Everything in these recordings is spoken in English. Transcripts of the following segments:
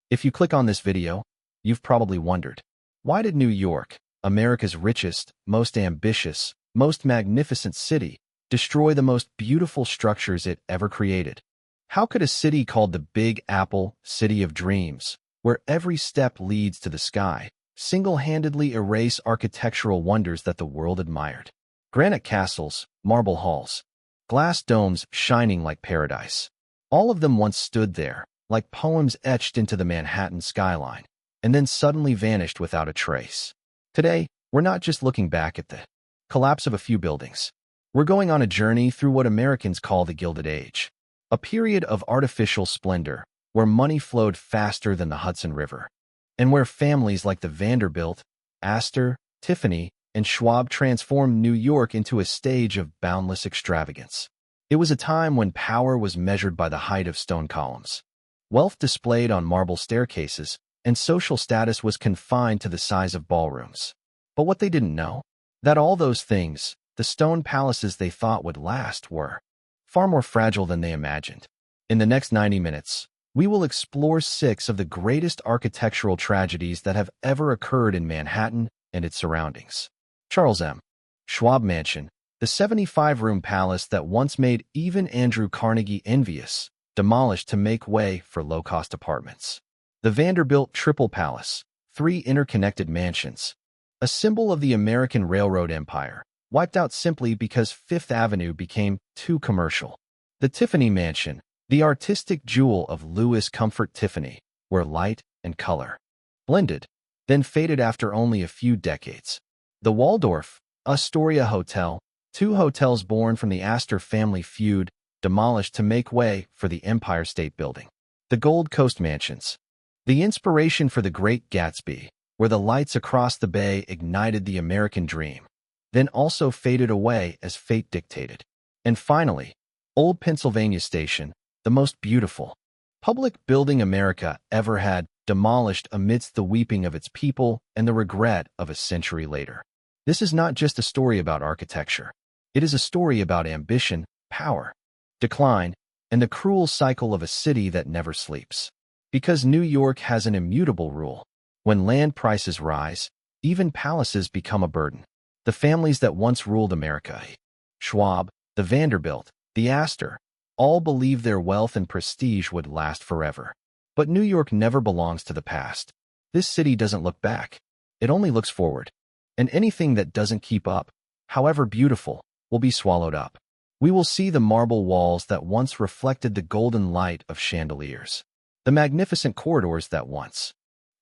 If you click on this video, you've probably wondered, why did New York, America's richest, most ambitious, most magnificent city, destroy the most beautiful structures it ever created? How could a city called the Big Apple, City of Dreams, where every step leads to the sky, single-handedly erase architectural wonders that the world admired? Granite castles, marble halls, glass domes shining like paradise. All of them once stood there, like poems etched into the Manhattan skyline, and then suddenly vanished without a trace. Today, we're not just looking back at the collapse of a few buildings. We're going on a journey through what Americans call the Gilded Age, a period of artificial splendor where money flowed faster than the Hudson River, and where families like the Vanderbilt, Astor, Tiffany, and Schwab transformed New York into a stage of boundless extravagance. It was a time when power was measured by the height of stone columns, wealth displayed on marble staircases, and social status was confined to the size of ballrooms. But what they didn't know, that all those things, the stone palaces they thought would last, were far more fragile than they imagined. In the next 90 minutes, we will explore 6 of the greatest architectural tragedies that have ever occurred in Manhattan and its surroundings. Charles M. Schwab Mansion, the 75-room palace that once made even Andrew Carnegie envious, demolished to make way for low-cost apartments. The Vanderbilt Triple Palace, 3 interconnected mansions, a symbol of the American railroad empire, wiped out simply because Fifth Avenue became too commercial. The Tiffany Mansion, the artistic jewel of Louis Comfort Tiffany, where light and color blended, then faded after only a few decades. The Waldorf Astoria Hotel, 2 hotels born from the Astor family feud, demolished to make way for the Empire State Building. The Gold Coast Mansions, the inspiration for The Great Gatsby, where the lights across the bay ignited the American dream, then also faded away as fate dictated. And finally, Old Pennsylvania Station, the most beautiful public building America ever had, demolished amidst the weeping of its people and the regret of a century later. This is not just a story about architecture. It is a story about ambition, power, decline, and the cruel cycle of a city that never sleeps. Because New York has an immutable rule: when land prices rise, even palaces become a burden. The families that once ruled America, Schwab, the Vanderbilt, the Astor, all believed their wealth and prestige would last forever. But New York never belongs to the past. This city doesn't look back. It only looks forward. And anything that doesn't keep up, however beautiful, will be swallowed up. We will see the marble walls that once reflected the golden light of chandeliers, the magnificent corridors that once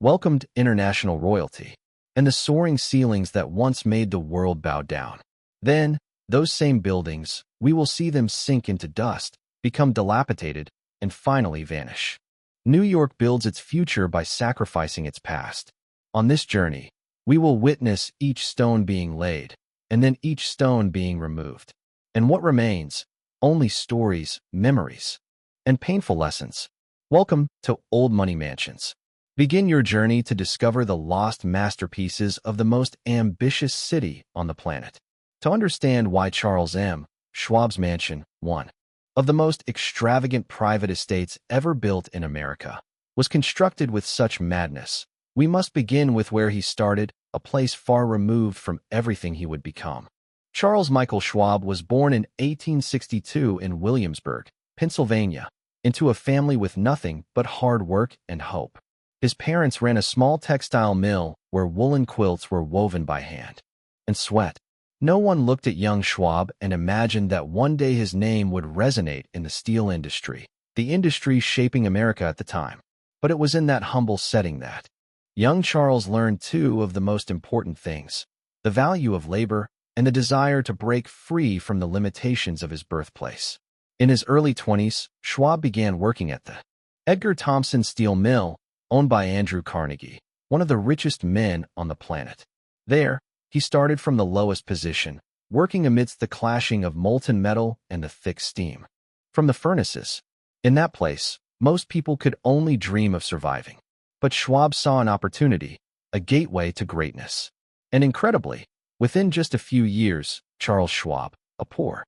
welcomed international royalty, and the soaring ceilings that once made the world bow down. Then, those same buildings, we will see them sink into dust, become dilapidated, and finally vanish. New York builds its future by sacrificing its past. On this journey, we will witness each stone being laid, and then each stone being removed. And what remains? Only stories, memories, and painful lessons. Welcome to Old Money Mansions. Begin your journey to discover the lost masterpieces of the most ambitious city on the planet. To understand why Charles M. Schwab's mansion, one of the most extravagant private estates ever built in America, was constructed with such madness, we must begin with where he started, a place far removed from everything he would become. Charles Michael Schwab was born in 1862 in Williamsburg, Pennsylvania, into a family with nothing but hard work and hope. His parents ran a small textile mill where woolen quilts were woven by hand and sweat. No one looked at young Schwab and imagined that one day his name would resonate in the steel industry, the industry shaping America at the time. But it was in that humble setting that young Charles learned 2 of the most important things: the value of labor and the desire to break free from the limitations of his birthplace. In his early 20s, Schwab began working at the Edgar Thomson Steel Mill, owned by Andrew Carnegie, one of the richest men on the planet. There, he started from the lowest position, working amidst the clashing of molten metal and the thick steam from the furnaces. In that place, most people could only dream of surviving. But Schwab saw an opportunity, a gateway to greatness. And incredibly, within just a few years, Charles Schwab, a poor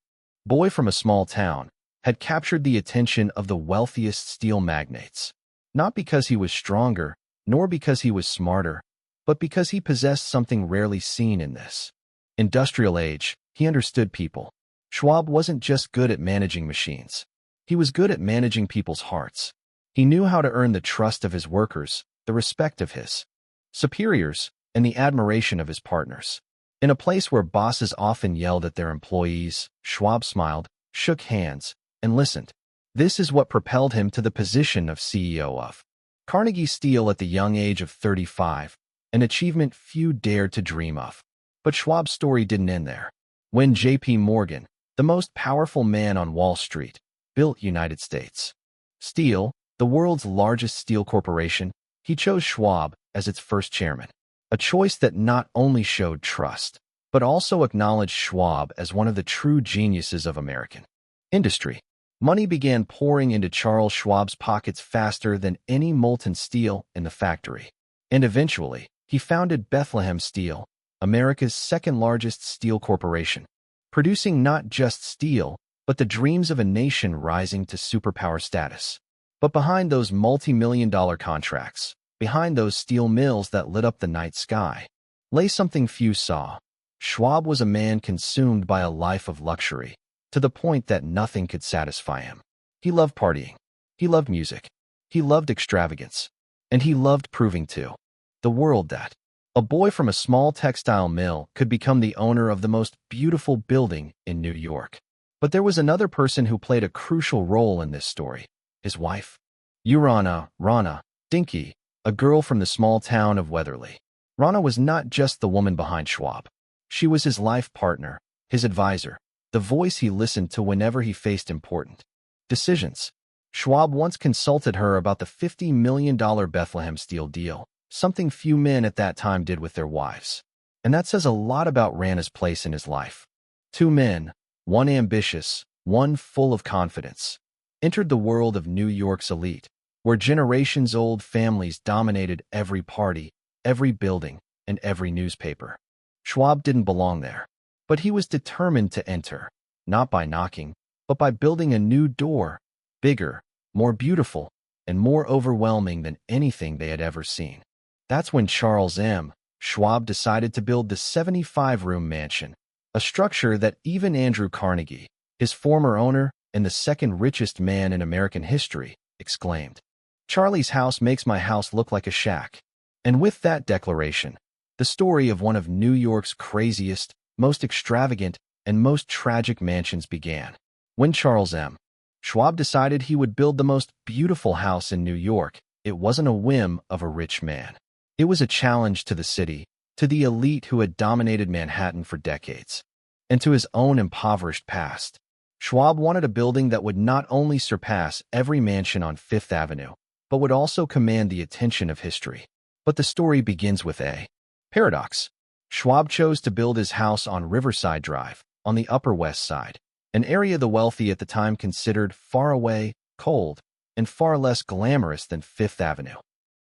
boy from a small town, had captured the attention of the wealthiest steel magnates. Not because he was stronger, nor because he was smarter, but because he possessed something rarely seen in this industrial age. He understood people. Schwab wasn't just good at managing machines. He was good at managing people's hearts. He knew how to earn the trust of his workers, the respect of his superiors, and the admiration of his partners. In a place where bosses often yelled at their employees, Schwab smiled, shook hands, and listened. This is what propelled him to the position of CEO of Carnegie Steel at the young age of 35, an achievement few dared to dream of. But Schwab's story didn't end there. When J.P. Morgan, the most powerful man on Wall Street, built United States Steel, the world's largest steel corporation, he chose Schwab as its first chairman. A choice that not only showed trust, but also acknowledged Schwab as one of the true geniuses of American industry. Money began pouring into Charles Schwab's pockets faster than any molten steel in the factory. And eventually, he founded Bethlehem Steel, America's second-largest steel corporation, producing not just steel, but the dreams of a nation rising to superpower status. But behind those multi-million-dollar contracts, behind those steel mills that lit up the night sky, lay something few saw. Schwab was a man consumed by a life of luxury, to the point that nothing could satisfy him. He loved partying. He loved music. He loved extravagance. And he loved proving to the world that a boy from a small textile mill could become the owner of the most beautiful building in New York. But there was another person who played a crucial role in this story, his wife. Rana Dinky, a girl from the small town of Weatherly. Rana was not just the woman behind Schwab. She was his life partner, his advisor, the voice he listened to whenever he faced important decisions. Schwab once consulted her about the $50 million Bethlehem Steel deal, something few men at that time did with their wives. And that says a lot about Rana's place in his life. Two men, one ambitious, one full of confidence, entered the world of New York's elite, where generations-old families dominated every party, every building, and every newspaper. Schwab didn't belong there, but he was determined to enter, not by knocking, but by building a new door, bigger, more beautiful, and more overwhelming than anything they had ever seen. That's when Charles M. Schwab decided to build the 75-room mansion, a structure that even Andrew Carnegie, his former owner and the second richest man in American history, exclaimed, "Charlie's house makes my house look like a shack." And with that declaration, the story of one of New York's craziest, most extravagant, and most tragic mansions began. When Charles M. Schwab decided he would build the most beautiful house in New York, it wasn't a whim of a rich man. It was a challenge to the city, to the elite who had dominated Manhattan for decades, and to his own impoverished past. Schwab wanted a building that would not only surpass every mansion on Fifth Avenue, but would also command the attention of history. But the story begins with a paradox. Schwab chose to build his house on Riverside Drive, on the Upper West Side, an area the wealthy at the time considered far away, cold, and far less glamorous than Fifth Avenue.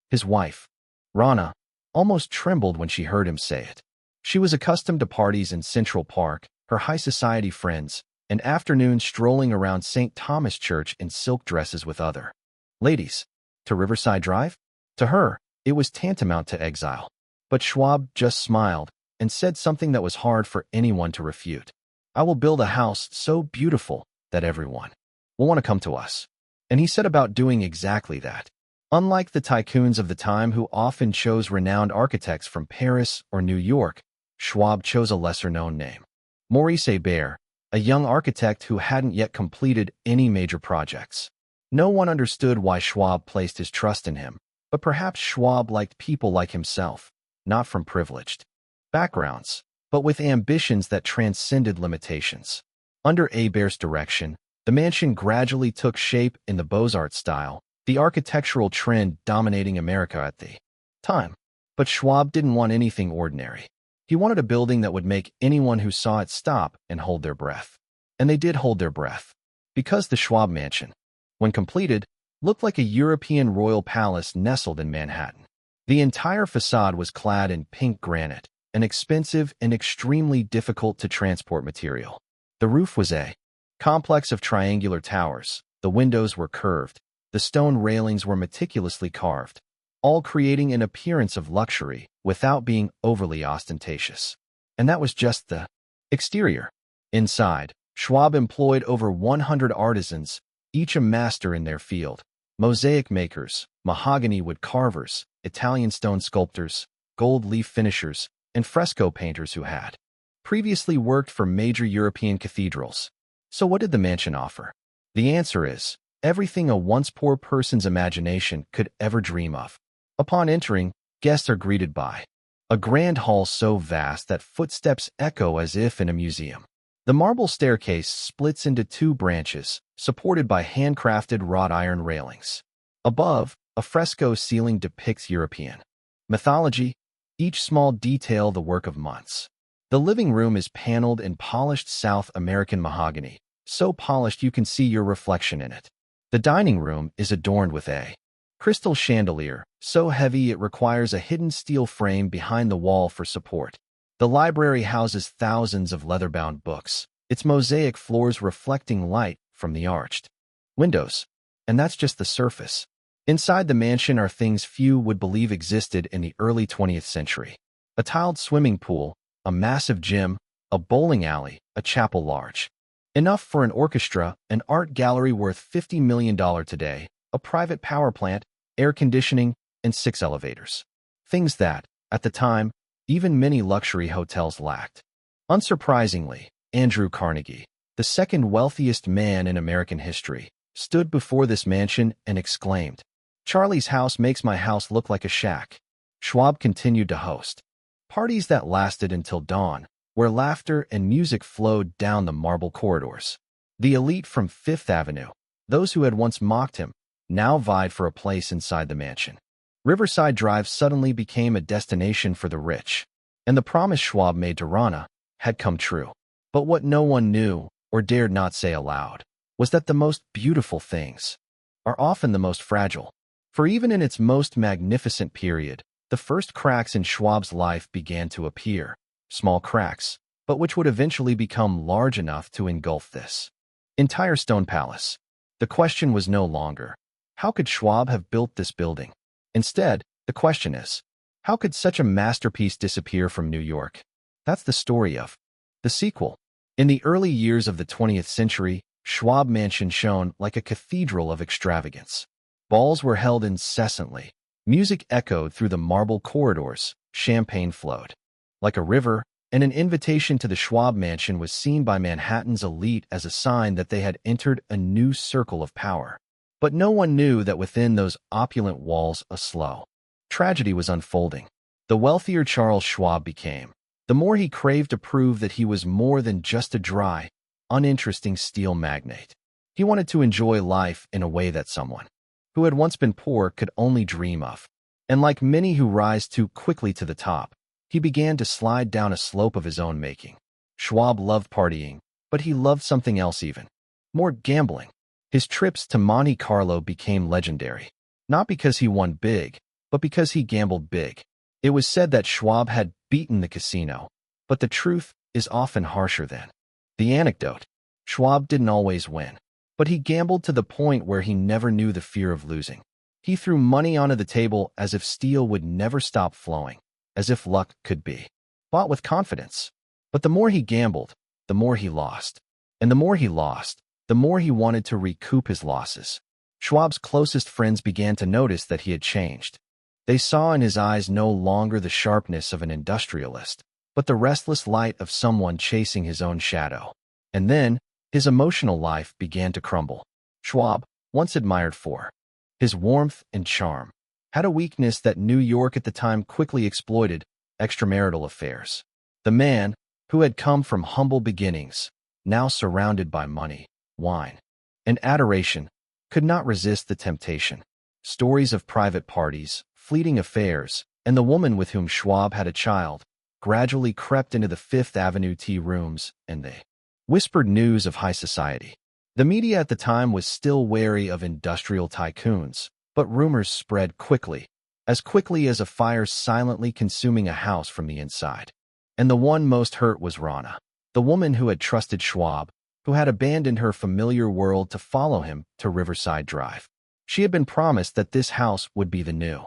His wife, Rana, almost trembled when she heard him say it. She was accustomed to parties in Central Park, her high society friends, and afternoons strolling around St. Thomas Church in silk dresses with other ladies. To Riverside Drive? To her, it was tantamount to exile. But Schwab just smiled and said something that was hard for anyone to refute. "I will build a house so beautiful that everyone will want to come to us." And he set about doing exactly that. Unlike the tycoons of the time who often chose renowned architects from Paris or New York, Schwab chose a lesser-known name. Maurice Hebert, a young architect who hadn't yet completed any major projects. No one understood why Schwab placed his trust in him, but perhaps Schwab liked people like himself, not from privileged backgrounds, but with ambitions that transcended limitations. Under Hebert's direction, the mansion gradually took shape in the Beaux-Arts style, the architectural trend dominating America at the time. But Schwab didn't want anything ordinary. He wanted a building that would make anyone who saw it stop and hold their breath. And they did hold their breath. Because the Schwab mansion, when completed, looked like a European royal palace nestled in Manhattan. The entire facade was clad in pink granite, an expensive and extremely difficult to transport material. The roof was a complex of triangular towers. The windows were curved, The stone railings were meticulously carved, all creating an appearance of luxury without being overly ostentatious. And that was just the exterior. Inside, Schwab employed over 100 artisans, each a master in their field: mosaic makers, mahogany wood carvers, Italian stone sculptors, gold leaf finishers, and fresco painters who had previously worked for major European cathedrals. So what did the mansion offer? The answer is everything a once poor person's imagination could ever dream of. Upon entering, guests are greeted by a grand hall so vast that footsteps echo as if in a museum. The marble staircase splits into two branches, supported by handcrafted wrought iron railings. Above, a fresco ceiling depicts European mythology, each small detail the work of months. The living room is paneled in polished South American mahogany, so polished you can see your reflection in it. The dining room is adorned with a crystal chandelier, so heavy it requires a hidden steel frame behind the wall for support. The library houses thousands of leather-bound books, its mosaic floors reflecting light from the arched windows. And that's just the surface. Inside the mansion are things few would believe existed in the early 20th century. A tiled swimming pool, a massive gym, a bowling alley, a chapel large enough for an orchestra, an art gallery worth $50 million today, a private power plant, air conditioning, and 6 elevators. Things that, at the time, even many luxury hotels lacked. Unsurprisingly, Andrew Carnegie, the second wealthiest man in American history, stood before this mansion and exclaimed, "Charlie's house makes my house look like a shack." Schwab continued to host parties that lasted until dawn, where laughter and music flowed down the marble corridors. The elite from Fifth Avenue, those who had once mocked him, now vied for a place inside the mansion. Riverside Drive suddenly became a destination for the rich, and the promise Schwab made to Rana had come true. But what no one knew, or dared not say aloud, was that the most beautiful things are often the most fragile. For even in its most magnificent period, the first cracks in Schwab's life began to appear. Small cracks, but which would eventually become large enough to engulf this entire stone palace. The question was no longer, how could Schwab have built this building? Instead, the question is, how could such a masterpiece disappear from New York? That's the story of the sequel. In the early years of the 20th century, Schwab Mansion shone like a cathedral of extravagance. Balls were held incessantly. Music echoed through the marble corridors. Champagne flowed like a river, and an invitation to the Schwab Mansion was seen by Manhattan's elite as a sign that they had entered a new circle of power. But no one knew that within those opulent walls a slow tragedy was unfolding. The wealthier Charles Schwab became, the more he craved to prove that he was more than just a dry, uninteresting steel magnate. He wanted to enjoy life in a way that someone who had once been poor could only dream of. And like many who rise too quickly to the top, he began to slide down a slope of his own making. Schwab loved partying, but he loved something else even more: gambling. His trips to Monte Carlo became legendary, not because he won big, but because he gambled big. It was said that Schwab had beaten the casino, but the truth is often harsher than the anecdote. Schwab didn't always win, but he gambled to the point where he never knew the fear of losing. He threw money onto the table as if steel would never stop flowing, as if luck could be bought with confidence. But the more he gambled, the more he lost. And the more he lost, the more he wanted to recoup his losses. Schwab's closest friends began to notice that he had changed. They saw in his eyes no longer the sharpness of an industrialist, but the restless light of someone chasing his own shadow. And then, his emotional life began to crumble. Schwab, once admired for his warmth and charm, had a weakness that New York at the time quickly exploited: extramarital affairs. The man, who had come from humble beginnings, now surrounded by money, wine, and adoration, could not resist the temptation. Stories of private parties, fleeting affairs, and the woman with whom Schwab had a child gradually crept into the Fifth Avenue tea rooms and the whispered news of high society. The media at the time was still wary of industrial tycoons, but rumors spread quickly as a fire silently consuming a house from the inside. And the one most hurt was Rana, the woman who had trusted Schwab, who had abandoned her familiar world to follow him to Riverside Drive. She had been promised that this house would be the new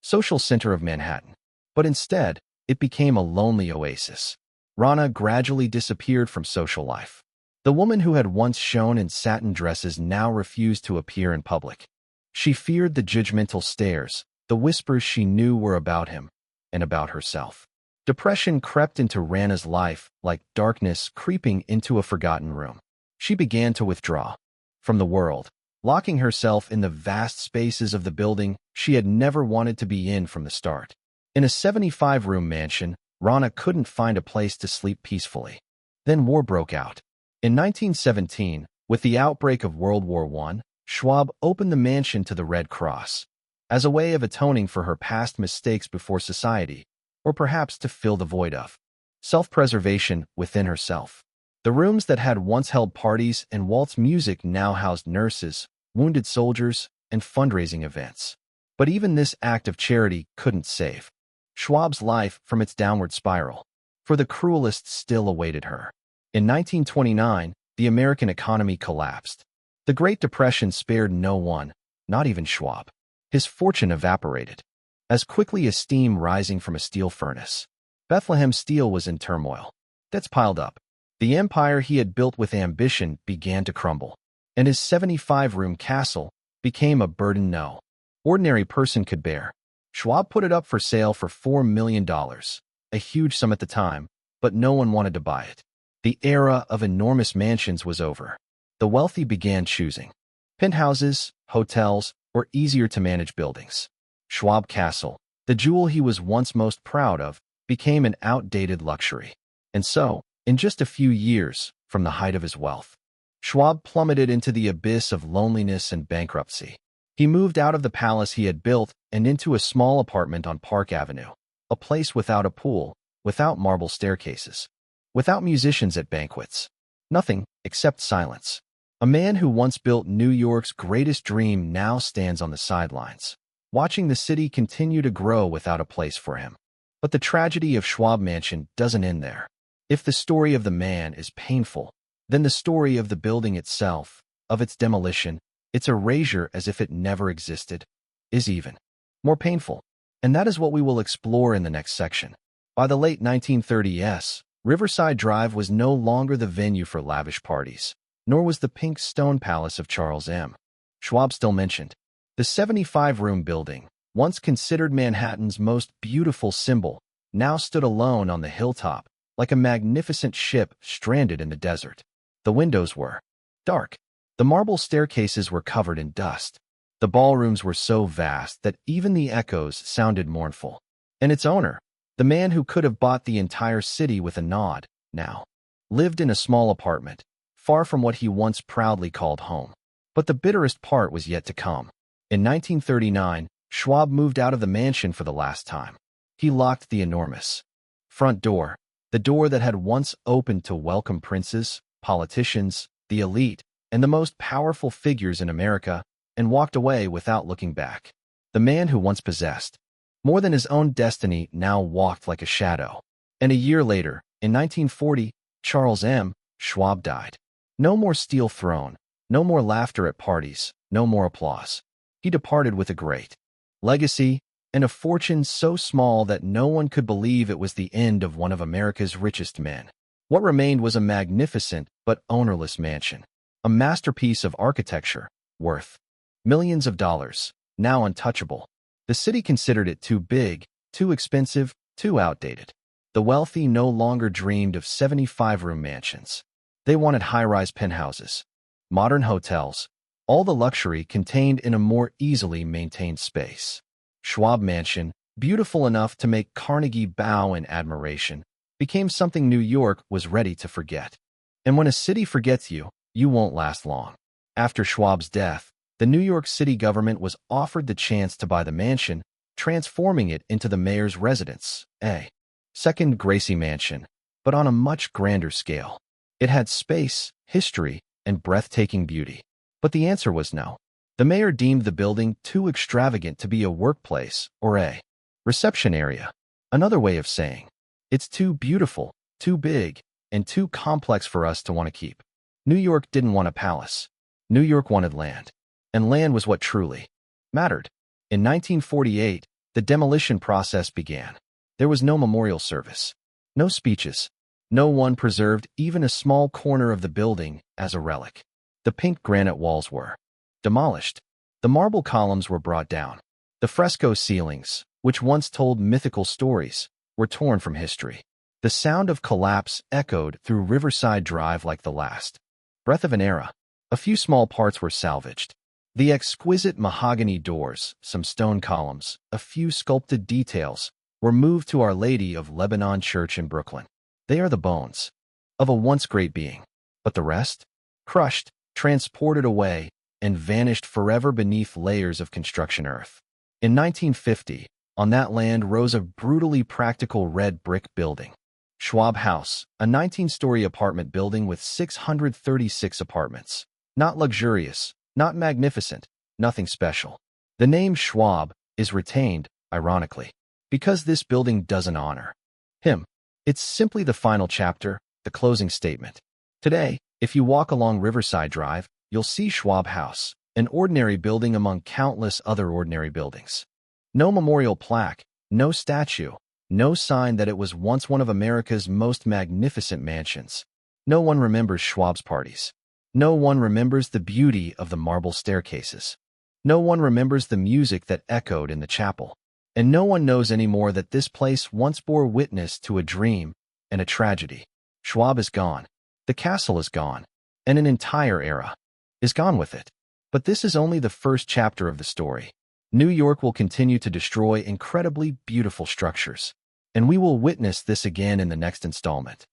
social center of Manhattan, but instead, it became a lonely oasis. Rana gradually disappeared from social life. The woman who had once shone in satin dresses now refused to appear in public. She feared the judgmental stares, the whispers she knew were about him and about herself. Depression crept into Rana's life like darkness creeping into a forgotten room. She began to withdraw from the world, locking herself in the vast spaces of the building she had never wanted to be in from the start. In a 75-room mansion, Rana couldn't find a place to sleep peacefully. Then war broke out. In 1917, with the outbreak of World War I, Schwab opened the mansion to the Red Cross as a way of atoning for her past mistakes before society, or perhaps to fill the void of self-preservation within herself. The rooms that had once held parties and waltz music now housed nurses, wounded soldiers, and fundraising events. But even this act of charity couldn't save Schwab's life from its downward spiral, for the cruelest still awaited her. In 1929, the American economy collapsed. The Great Depression spared no one, not even Schwab. His fortune evaporated as quickly as steam rising from a steel furnace. Bethlehem Steel was in turmoil. Debts piled up. The empire he had built with ambition began to crumble, and his 75-room castle became a burden no ordinary person could bear. Schwab put it up for sale for $4 million, a huge sum at the time, but no one wanted to buy it. The era of enormous mansions was over. The wealthy began choosing penthouses, hotels, or easier-to-manage buildings. Schwab Castle, the jewel he was once most proud of, became an outdated luxury. And so, in just a few years, from the height of his wealth, Schwab plummeted into the abyss of loneliness and bankruptcy. He moved out of the palace he had built and into a small apartment on Park Avenue, a place without a pool, without marble staircases, without musicians at banquets. Nothing except silence. A man who once built New York's greatest dream now stands on the sidelines, watching the city continue to grow without a place for him. But the tragedy of Schwab Mansion doesn't end there. If the story of the man is painful, then the story of the building itself, of its demolition, its erasure as if it never existed, is even more painful. And that is what we will explore in the next section. By the late 1930s, Riverside Drive was no longer the venue for lavish parties, nor was the pink stone palace of Charles M. Schwab still mentioned. The 75-room building, once considered Manhattan's most beautiful symbol, now stood alone on the hilltop, like a magnificent ship stranded in the desert. The windows were dark. The marble staircases were covered in dust. The ballrooms were so vast that even the echoes sounded mournful. And its owner, the man who could have bought the entire city with a nod, now lived in a small apartment, far from what he once proudly called home. But the bitterest part was yet to come. In 1939, Schwab moved out of the mansion for the last time. He locked the enormous front door, the door that had once opened to welcome princes, politicians, the elite, and the most powerful figures in America, and walked away without looking back. The man who once possessed more than his own destiny now walked like a shadow. And a year later, in 1940, Charles M. Schwab died. No more steel throne, no more laughter at parties, no more applause. He departed with a great legacy and a fortune so small that no one could believe it was the end of one of America's richest men. What remained was a magnificent but ownerless mansion, a masterpiece of architecture, worth millions of dollars, now untouchable. The city considered it too big, too expensive, too outdated. The wealthy no longer dreamed of 75-room mansions. They wanted high-rise penthouses, modern hotels, all the luxury contained in a more easily maintained space. Schwab Mansion, beautiful enough to make Carnegie bow in admiration, became something New York was ready to forget. And when a city forgets you, you won't last long. After Schwab's death, the New York City government was offered the chance to buy the mansion, transforming it into the mayor's residence, a second Gracie Mansion, but on a much grander scale. It had space, history, and breathtaking beauty. But the answer was no. The mayor deemed the building too extravagant to be a workplace or a reception area. Another way of saying, it's too beautiful, too big, and too complex for us to want to keep. New York didn't want a palace. New York wanted land. and land was what truly mattered. In 1948, the demolition process began. There was no memorial service, no speeches. No one preserved even a small corner of the building as a relic. The pink granite walls were demolished. The marble columns were brought down. The fresco ceilings, which once told mythical stories, were torn from history. The sound of collapse echoed through Riverside Drive like the last breath of an era. A few small parts were salvaged. The exquisite mahogany doors, some stone columns, a few sculpted details, were moved to Our Lady of Lebanon Church in Brooklyn. They are the bones of a once great being. But the rest? Crushed, transported away, and vanished forever beneath layers of construction earth. In 1950, on that land rose a brutally practical red brick building. Schwab House, a 19-story apartment building with 636 apartments. Not luxurious, not magnificent, nothing special. The name Schwab is retained, ironically, because this building doesn't honor him. It's simply the final chapter, the closing statement. Today, if you walk along Riverside Drive, you'll see Schwab House, an ordinary building among countless other ordinary buildings. No memorial plaque, no statue, no sign that it was once one of America's most magnificent mansions. No one remembers Schwab's parties. No one remembers the beauty of the marble staircases. No one remembers the music that echoed in the chapel. And no one knows anymore that this place once bore witness to a dream and a tragedy. Schwab is gone. The castle is gone. And an entire era is gone with it. But this is only the first chapter of the story. New York will continue to destroy incredibly beautiful structures. And we will witness this again in the next installment,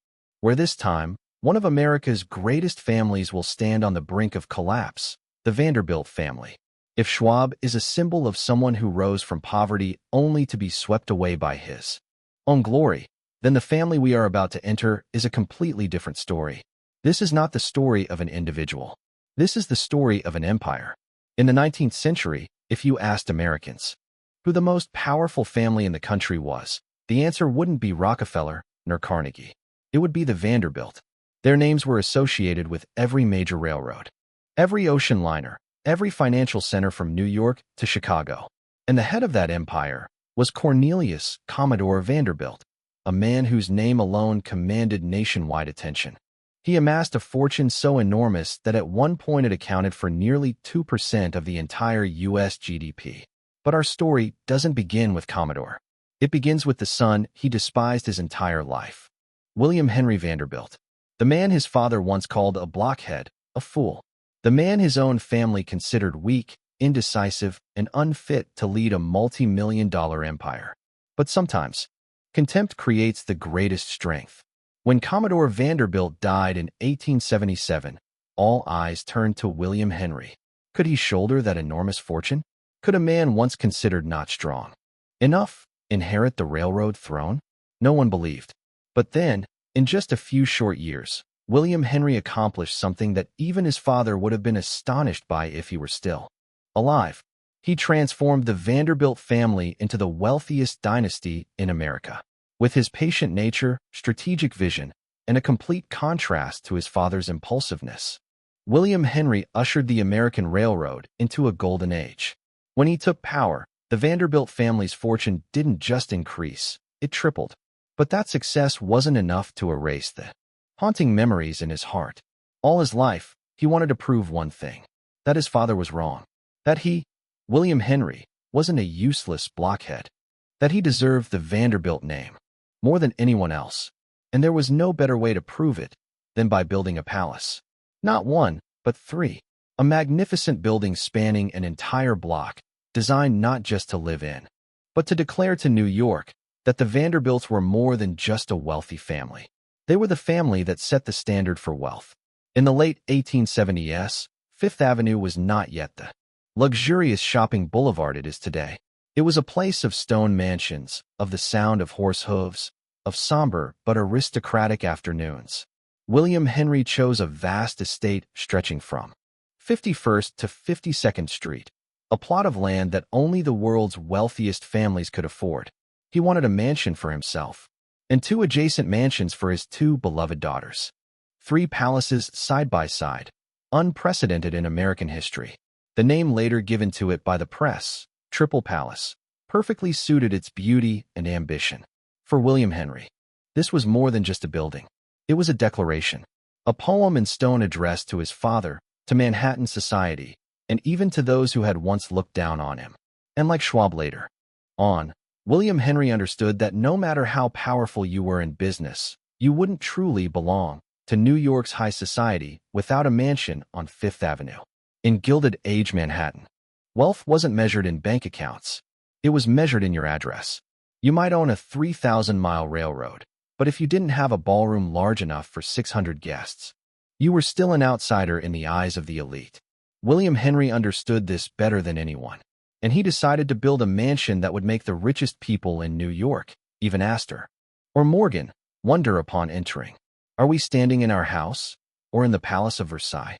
where this time, one of America's greatest families will stand on the brink of collapse, the Vanderbilt family. If Schwab is a symbol of someone who rose from poverty only to be swept away by his own glory, then the family we are about to enter is a completely different story. This is not the story of an individual. This is the story of an empire. In the 19th century, if you asked Americans who the most powerful family in the country was, the answer wouldn't be Rockefeller nor Carnegie. It would be the Vanderbilt. Their names were associated with every major railroad, every ocean liner, every financial center from New York to Chicago. And the head of that empire was Cornelius Commodore Vanderbilt, a man whose name alone commanded nationwide attention. He amassed a fortune so enormous that at one point it accounted for nearly 2% of the entire U.S. GDP. But our story doesn't begin with Commodore. It begins with the son he despised his entire life, William Henry Vanderbilt, the man his father once called a blockhead, a fool. The man his own family considered weak, indecisive, and unfit to lead a multi-million-dollar empire. But sometimes, contempt creates the greatest strength. When Commodore Vanderbilt died in 1877, all eyes turned to William Henry. Could he shoulder that enormous fortune? Could a man once considered not strong enough inherit the railroad throne? No one believed. But then, in just a few short years, William Henry accomplished something that even his father would have been astonished by if he were still alive. He transformed the Vanderbilt family into the wealthiest dynasty in America. With his patient nature, strategic vision, and a complete contrast to his father's impulsiveness, William Henry ushered the American railroad into a golden age. When he took power, the Vanderbilt family's fortune didn't just increase, it tripled. But that success wasn't enough to erase the haunting memories in his heart. All his life, he wanted to prove one thing, that his father was wrong, that he, William Henry, wasn't a useless blockhead, that he deserved the Vanderbilt name more than anyone else. And there was no better way to prove it than by building a palace. Not one, but three. A magnificent building spanning an entire block, designed not just to live in, but to declare to New York that the Vanderbilts were more than just a wealthy family. They were the family that set the standard for wealth. In the late 1870s, Fifth Avenue was not yet the luxurious shopping boulevard it is today. It was a place of stone mansions, of the sound of horse hooves, of somber but aristocratic afternoons. William Henry chose a vast estate stretching from 51st to 52nd Street, a plot of land that only the world's wealthiest families could afford. He wanted a mansion for himself, and two adjacent mansions for his two beloved daughters. 3 palaces side by side, unprecedented in American history. The name later given to it by the press, Triple Palace, perfectly suited its beauty and ambition. For William Henry, this was more than just a building. It was a declaration, a poem in stone addressed to his father, to Manhattan society, and even to those who had once looked down on him. And like Schwab later on, William Henry understood that no matter how powerful you were in business, you wouldn't truly belong to New York's high society without a mansion on Fifth Avenue. In Gilded Age Manhattan, wealth wasn't measured in bank accounts. It was measured in your address. You might own a 3,000-mile railroad, but if you didn't have a ballroom large enough for 600 guests, you were still an outsider in the eyes of the elite. William Henry understood this better than anyone, and he decided to build a mansion that would make the richest people in New York, even Astor or Morgan, wonder upon entering. Are we standing in our house or in the Palace of Versailles?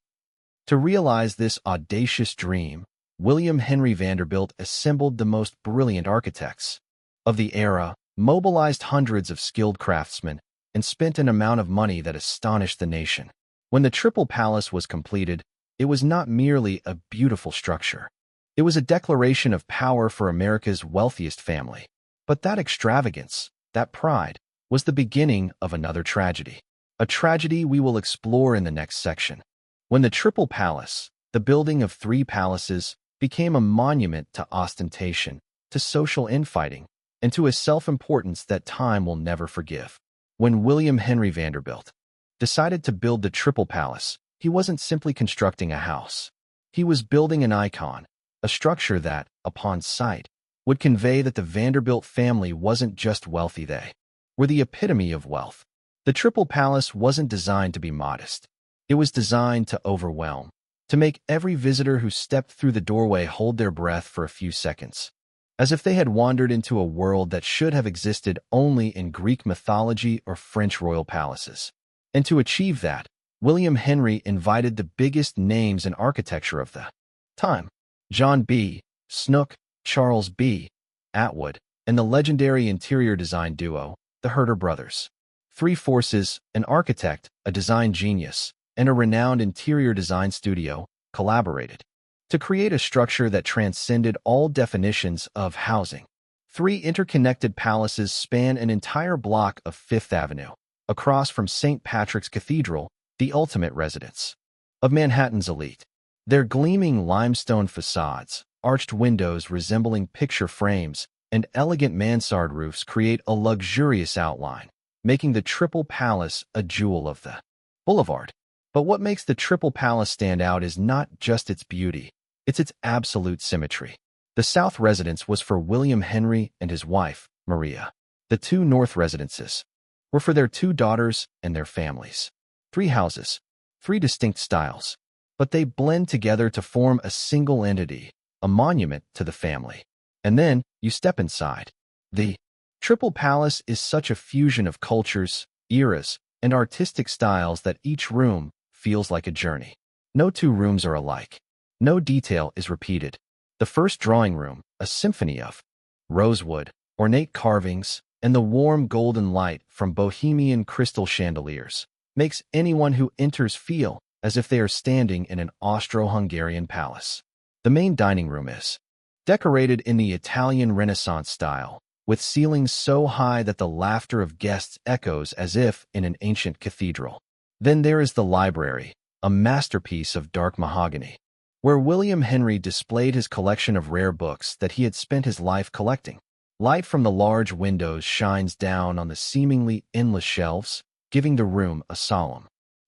To realize this audacious dream, William Henry Vanderbilt assembled the most brilliant architects of the era, mobilized hundreds of skilled craftsmen, and spent an amount of money that astonished the nation. When the Triple Palace was completed, it was not merely a beautiful structure. It was a declaration of power for America's wealthiest family. But that extravagance, that pride, was the beginning of another tragedy. A tragedy we will explore in the next section. When the Triple Palace, the building of three palaces, became a monument to ostentation, to social infighting, and to a self-importance that time will never forgive. When William Henry Vanderbilt decided to build the Triple Palace, he wasn't simply constructing a house. He was building an icon, a structure that, upon sight, would convey that the Vanderbilt family wasn't just wealthy, they were the epitome of wealth. The Triple Palace wasn't designed to be modest. It was designed to overwhelm, to make every visitor who stepped through the doorway hold their breath for a few seconds, as if they had wandered into a world that should have existed only in Greek mythology or French royal palaces. And to achieve that, William Henry invited the biggest names in architecture of the time: John B. Snook, Charles B. Atwood, and the legendary interior design duo, the Herter brothers. Three forces, an architect, a design genius, and a renowned interior design studio, collaborated to create a structure that transcended all definitions of housing. Three interconnected palaces span an entire block of Fifth Avenue, across from St. Patrick's Cathedral, the ultimate residence of Manhattan's elite. Their gleaming limestone facades, arched windows resembling picture frames, and elegant mansard roofs create a luxurious outline, making the Triple Palace a jewel of the boulevard. But what makes the Triple Palace stand out is not just its beauty, it's its absolute symmetry. The south residence was for William Henry and his wife, Maria. The two north residences were for their two daughters and their families. Three houses, three distinct styles, but they blend together to form a single entity, a monument to the family. And then you step inside. The Triple Palace is such a fusion of cultures, eras, and artistic styles that each room feels like a journey. No two rooms are alike. No detail is repeated. The first drawing room, a symphony of rosewood, ornate carvings, and the warm golden light from bohemian crystal chandeliers, makes anyone who enters feel as if they are standing in an Austro-Hungarian palace. The main dining room is decorated in the Italian Renaissance style, with ceilings so high that the laughter of guests echoes as if in an ancient cathedral. Then there is the library, a masterpiece of dark mahogany, where William Henry displayed his collection of rare books that he had spent his life collecting. Light from the large windows shines down on the seemingly endless shelves, giving the room a solemn,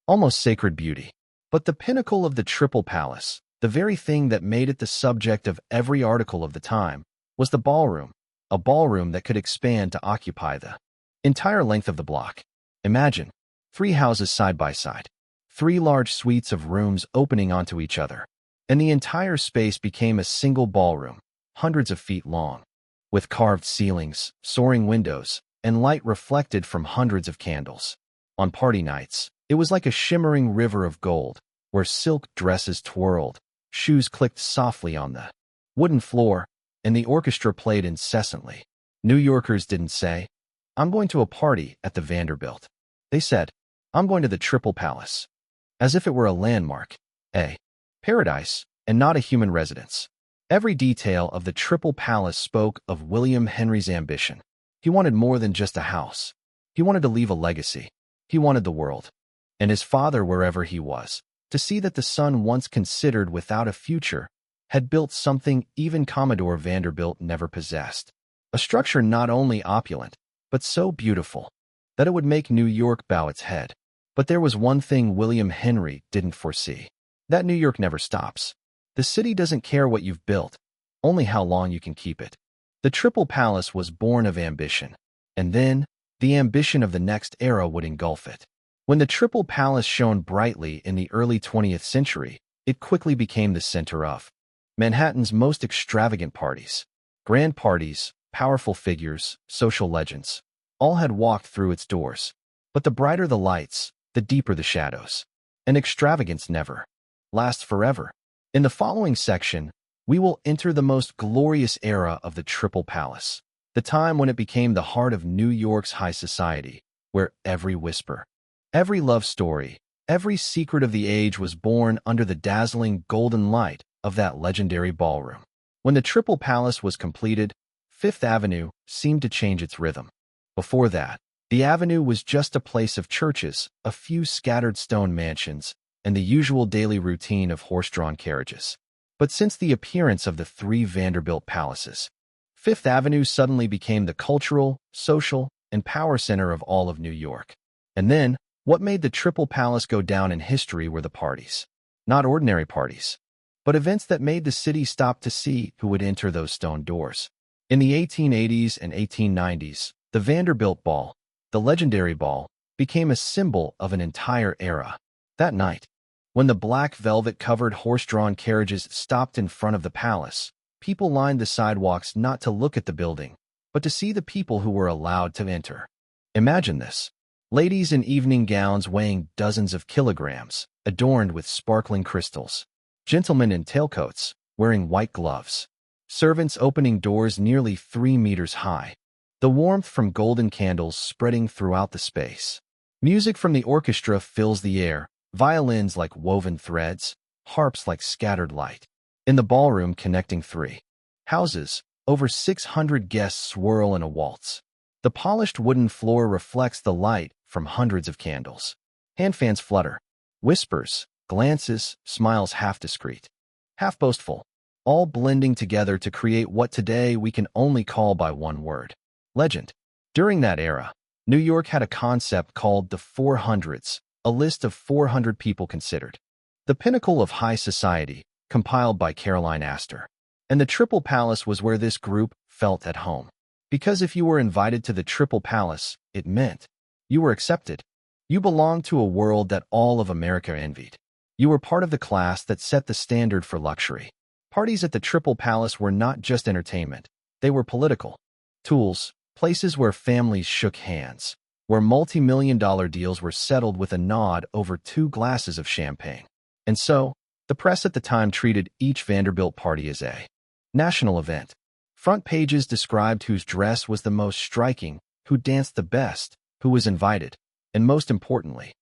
almost sacred beauty. But the pinnacle of the Triple Palace, the very thing that made it the subject of every article of the time, was the ballroom, a ballroom that could expand to occupy the entire length of the block. Imagine three houses side by side, three large suites of rooms opening onto each other, and the entire space became a single ballroom, hundreds of feet long, with carved ceilings, soaring windows, and light reflected from hundreds of candles. On party nights, it was like a shimmering river of gold, where silk dresses twirled, shoes clicked softly on the wooden floor, and the orchestra played incessantly. New Yorkers didn't say, "I'm going to a party at the Vanderbilt." They said, "I'm going to the Triple Palace," as if it were a landmark, a paradise, and not a human residence. Every detail of the Triple Palace spoke of William Henry's ambition. He wanted more than just a house. He wanted to leave a legacy. He wanted the world, and his father, wherever he was, to see that the son once considered without a future had built something even Commodore Vanderbilt never possessed. A structure not only opulent, but so beautiful that it would make New York bow its head. But there was one thing William Henry didn't foresee. That New York never stops. The city doesn't care what you've built, only how long you can keep it. The Triple Palace was born of ambition, and then the ambition of the next era would engulf it. When the Triple Palace shone brightly in the early 20th century, it quickly became the center of Manhattan's most extravagant parties. Grand parties, powerful figures, social legends, all had walked through its doors. But the brighter the lights, the deeper the shadows. And extravagance never lasts forever. In the following section, we will enter the most glorious era of the Triple Palace, the time when it became the heart of New York's high society, where every whisper, every love story, every secret of the age was born under the dazzling golden light of that legendary ballroom. When the Triple Palace was completed, Fifth Avenue seemed to change its rhythm. Before that, the avenue was just a place of churches, a few scattered stone mansions, and the usual daily routine of horse-drawn carriages. But since the appearance of the three Vanderbilt palaces, Fifth Avenue suddenly became the cultural, social, and power center of all of New York. And then, what made the Triple Palace go down in history were the parties. Not ordinary parties, but events that made the city stop to see who would enter those stone doors. In the 1880s and 1890s, the Vanderbilt Ball, the legendary ball, became a symbol of an entire era. That night, when the black velvet-covered horse-drawn carriages stopped in front of the palace, people lined the sidewalks not to look at the building, but to see the people who were allowed to enter. Imagine this. Ladies in evening gowns weighing dozens of kilograms, adorned with sparkling crystals. Gentlemen in tailcoats, wearing white gloves. Servants opening doors nearly 3 meters high. The warmth from golden candles spreading throughout the space. Music from the orchestra fills the air, violins like woven threads, harps like scattered light. In the ballroom connecting three houses, over 600 guests swirl in a waltz. The polished wooden floor reflects the light from hundreds of candles. Hand fans flutter. Whispers, glances, smiles half discreet, half boastful, all blending together to create what today we can only call by one word: legend. During that era, New York had a concept called the 400s, a list of 400 people considered the pinnacle of high society, compiled by Caroline Astor. And the Triple Palace was where this group felt at home. Because if you were invited to the Triple Palace, it meant you were accepted. You belonged to a world that all of America envied. You were part of the class that set the standard for luxury. Parties at the Triple Palace were not just entertainment. They were political tools, places where families shook hands, where multi-million-dollar deals were settled with a nod over 2 glasses of champagne. And so, the press at the time treated each Vanderbilt party as a national event. Front pages described whose dress was the most striking, who danced the best, who was invited, and most importantly,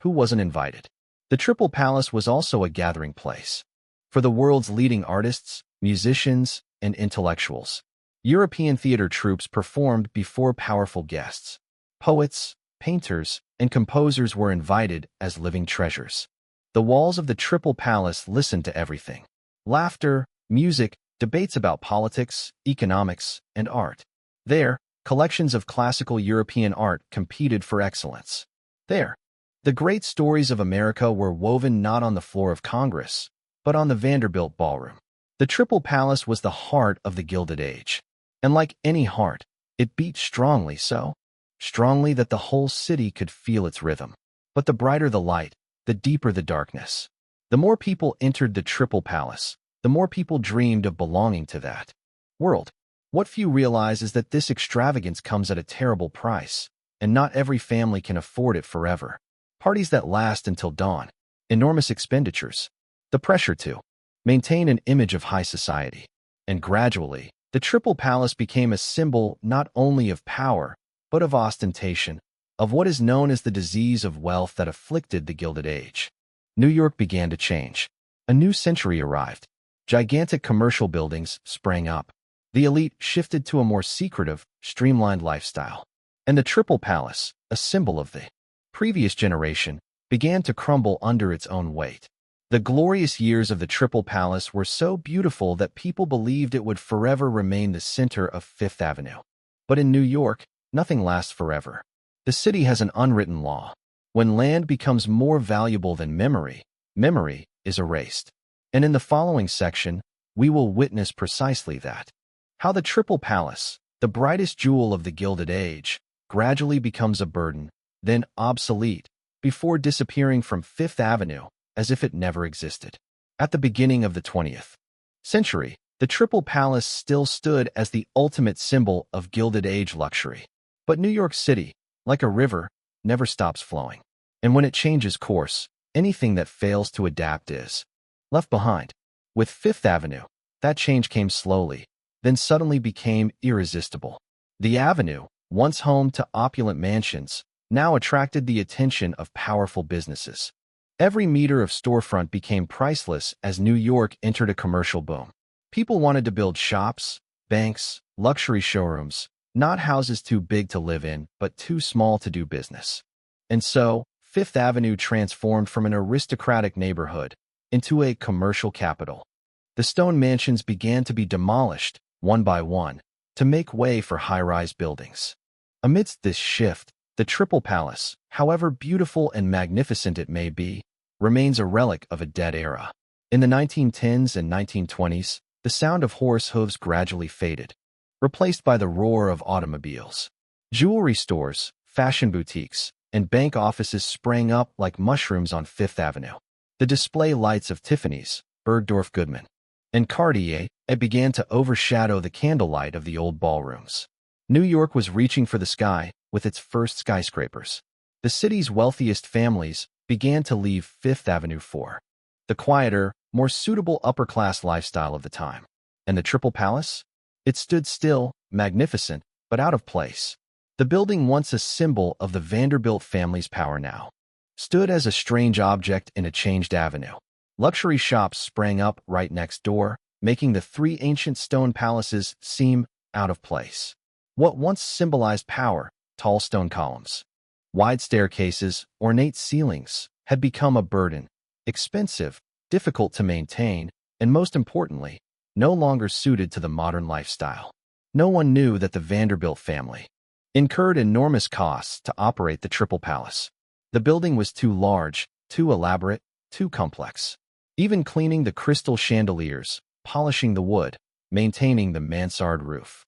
who wasn't invited. The Triple Palace was also a gathering place for the world's leading artists, musicians, and intellectuals. European theater troupes performed before powerful guests. Poets, painters, and composers were invited as living treasures. The walls of the Triple Palace listened to everything: laughter, music, debates about politics, economics, and art. There, collections of classical European art competed for excellence. There, the great stories of America were woven not on the floor of Congress, but on the Vanderbilt ballroom. The Triple Palace was the heart of the Gilded Age. And like any heart, it beat strongly, so strongly that the whole city could feel its rhythm. But the brighter the light, the deeper the darkness. The more people entered the Triple Palace, the more people dreamed of belonging to that world. What few realize is that this extravagance comes at a terrible price, and not every family can afford it forever. Parties that last until dawn, enormous expenditures, the pressure to maintain an image of high society. And gradually, the Triple Palace became a symbol not only of power, but of ostentation, of what is known as the disease of wealth that afflicted the Gilded Age. New York began to change. A new century arrived. Gigantic commercial buildings sprang up. The elite shifted to a more secretive, streamlined lifestyle. And the Triple Palace, a symbol of the previous generation, began to crumble under its own weight. The glorious years of the Triple Palace were so beautiful that people believed it would forever remain the center of Fifth Avenue. But in New York, nothing lasts forever. The city has an unwritten law. When land becomes more valuable than memory, memory is erased. And in the following section, we will witness precisely that. How the Triple Palace, the brightest jewel of the Gilded Age, gradually becomes a burden, then obsolete, before disappearing from Fifth Avenue as if it never existed. At the beginning of the 20th century, the Triple Palace still stood as the ultimate symbol of Gilded Age luxury. But New York City, like a river, never stops flowing. And when it changes course, anything that fails to adapt is left behind. With Fifth Avenue, that change came slowly, then suddenly became irresistible. The avenue, once home to opulent mansions, now attracted the attention of powerful businesses. Every meter of storefront became priceless as New York entered a commercial boom. People wanted to build shops, banks, luxury showrooms, not houses too big to live in, but too small to do business. And so, Fifth Avenue transformed from an aristocratic neighborhood into a commercial capital. The stone mansions began to be demolished, one by one, to make way for high-rise buildings. Amidst this shift, the Triple Palace, however beautiful and magnificent it may be, remains a relic of a dead era. In the 1910s and 1920s, the sound of horse hooves gradually faded, replaced by the roar of automobiles. Jewelry stores, fashion boutiques, and bank offices sprang up like mushrooms on Fifth Avenue. The display lights of Tiffany's, Bergdorf Goodman, and Cartier began to overshadow the candlelight of the old ballrooms. New York was reaching for the sky with its first skyscrapers. The city's wealthiest families began to leave Fifth Avenue for the quieter, more suitable upper-class lifestyle of the time. And the Triple Palace? It stood still, magnificent, but out of place. The building, once a symbol of the Vanderbilt family's power now, stood as a strange object in a changed avenue. Luxury shops sprang up right next door, making the three ancient stone palaces seem out of place. What once symbolized power, tall stone columns, wide staircases, ornate ceilings, had become a burden, expensive, difficult to maintain, and most importantly, no longer suited to the modern lifestyle. No one knew that the Vanderbilt family incurred enormous costs to operate the Triple Palace. The building was too large, too elaborate, too complex. Even cleaning the crystal chandeliers, polishing the wood, maintaining the mansard roof,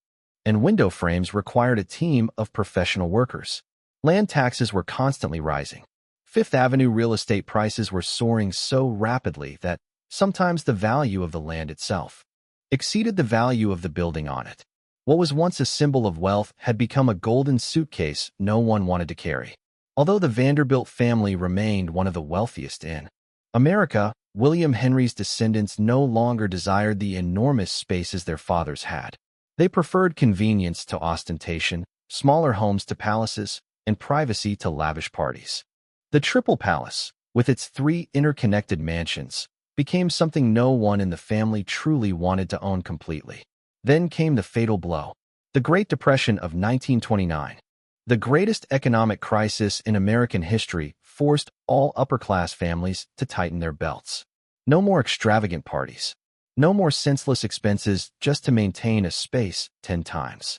and window frames required a team of professional workers. Land taxes were constantly rising. Fifth Avenue real estate prices were soaring so rapidly that sometimes the value of the land itself exceeded the value of the building on it. What was once a symbol of wealth had become a golden suitcase no one wanted to carry. Although the Vanderbilt family remained one of the wealthiest in America, William Henry's descendants no longer desired the enormous spaces their fathers had. They preferred convenience to ostentation, smaller homes to palaces, and privacy to lavish parties. The Triple Palace, with its three interconnected mansions, became something no one in the family truly wanted to own completely. Then came the fatal blow. The Great Depression of 1929. The greatest economic crisis in American history forced all upper-class families to tighten their belts. No more extravagant parties. No more senseless expenses just to maintain a space 10 times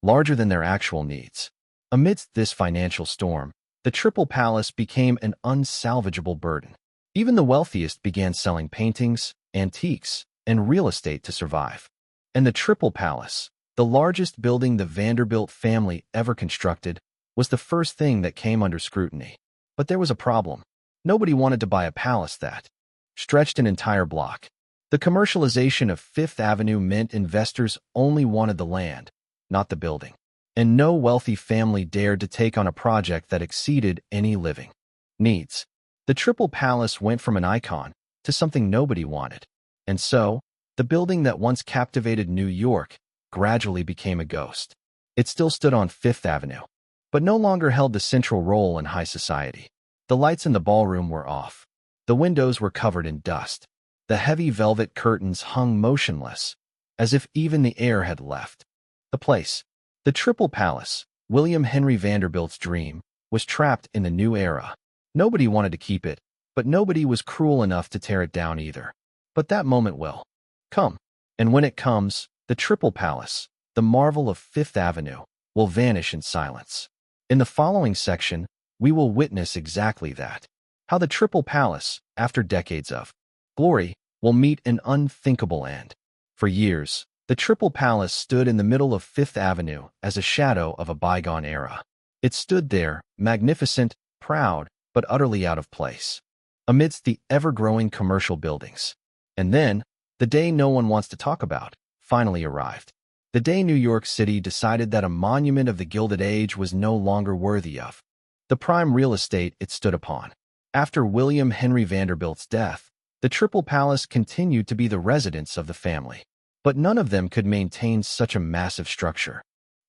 larger than their actual needs. Amidst this financial storm, the Triple Palace became an unsalvageable burden. Even the wealthiest began selling paintings, antiques, and real estate to survive. And the Triple Palace, the largest building the Vanderbilt family ever constructed, was the first thing that came under scrutiny. But there was a problem. Nobody wanted to buy a palace that stretched an entire block. The commercialization of Fifth Avenue meant investors only wanted the land, not the building. And no wealthy family dared to take on a project that exceeded any living needs. The Triple Palace went from an icon to something nobody wanted. And so, the building that once captivated New York gradually became a ghost. It still stood on Fifth Avenue, but no longer held the central role in high society. The lights in the ballroom were off. The windows were covered in dust. The heavy velvet curtains hung motionless, as if even the air had left the place. The Triple Palace, William Henry Vanderbilt's dream, was trapped in the new era. Nobody wanted to keep it, but nobody was cruel enough to tear it down either. But that moment will come. And when it comes, the Triple Palace, the marvel of Fifth Avenue, will vanish in silence. In the following section, we will witness exactly that. How the Triple Palace, after decades of glory, will meet an unthinkable end. For years, the Triple Palace stood in the middle of Fifth Avenue as a shadow of a bygone era. It stood there, magnificent, proud, but utterly out of place, amidst the ever-growing commercial buildings. And then, the day no one wants to talk about finally arrived. The day New York City decided that a monument of the Gilded Age was no longer worthy of the prime real estate it stood upon. After William Henry Vanderbilt's death, the Triple Palace continued to be the residence of the family. But none of them could maintain such a massive structure.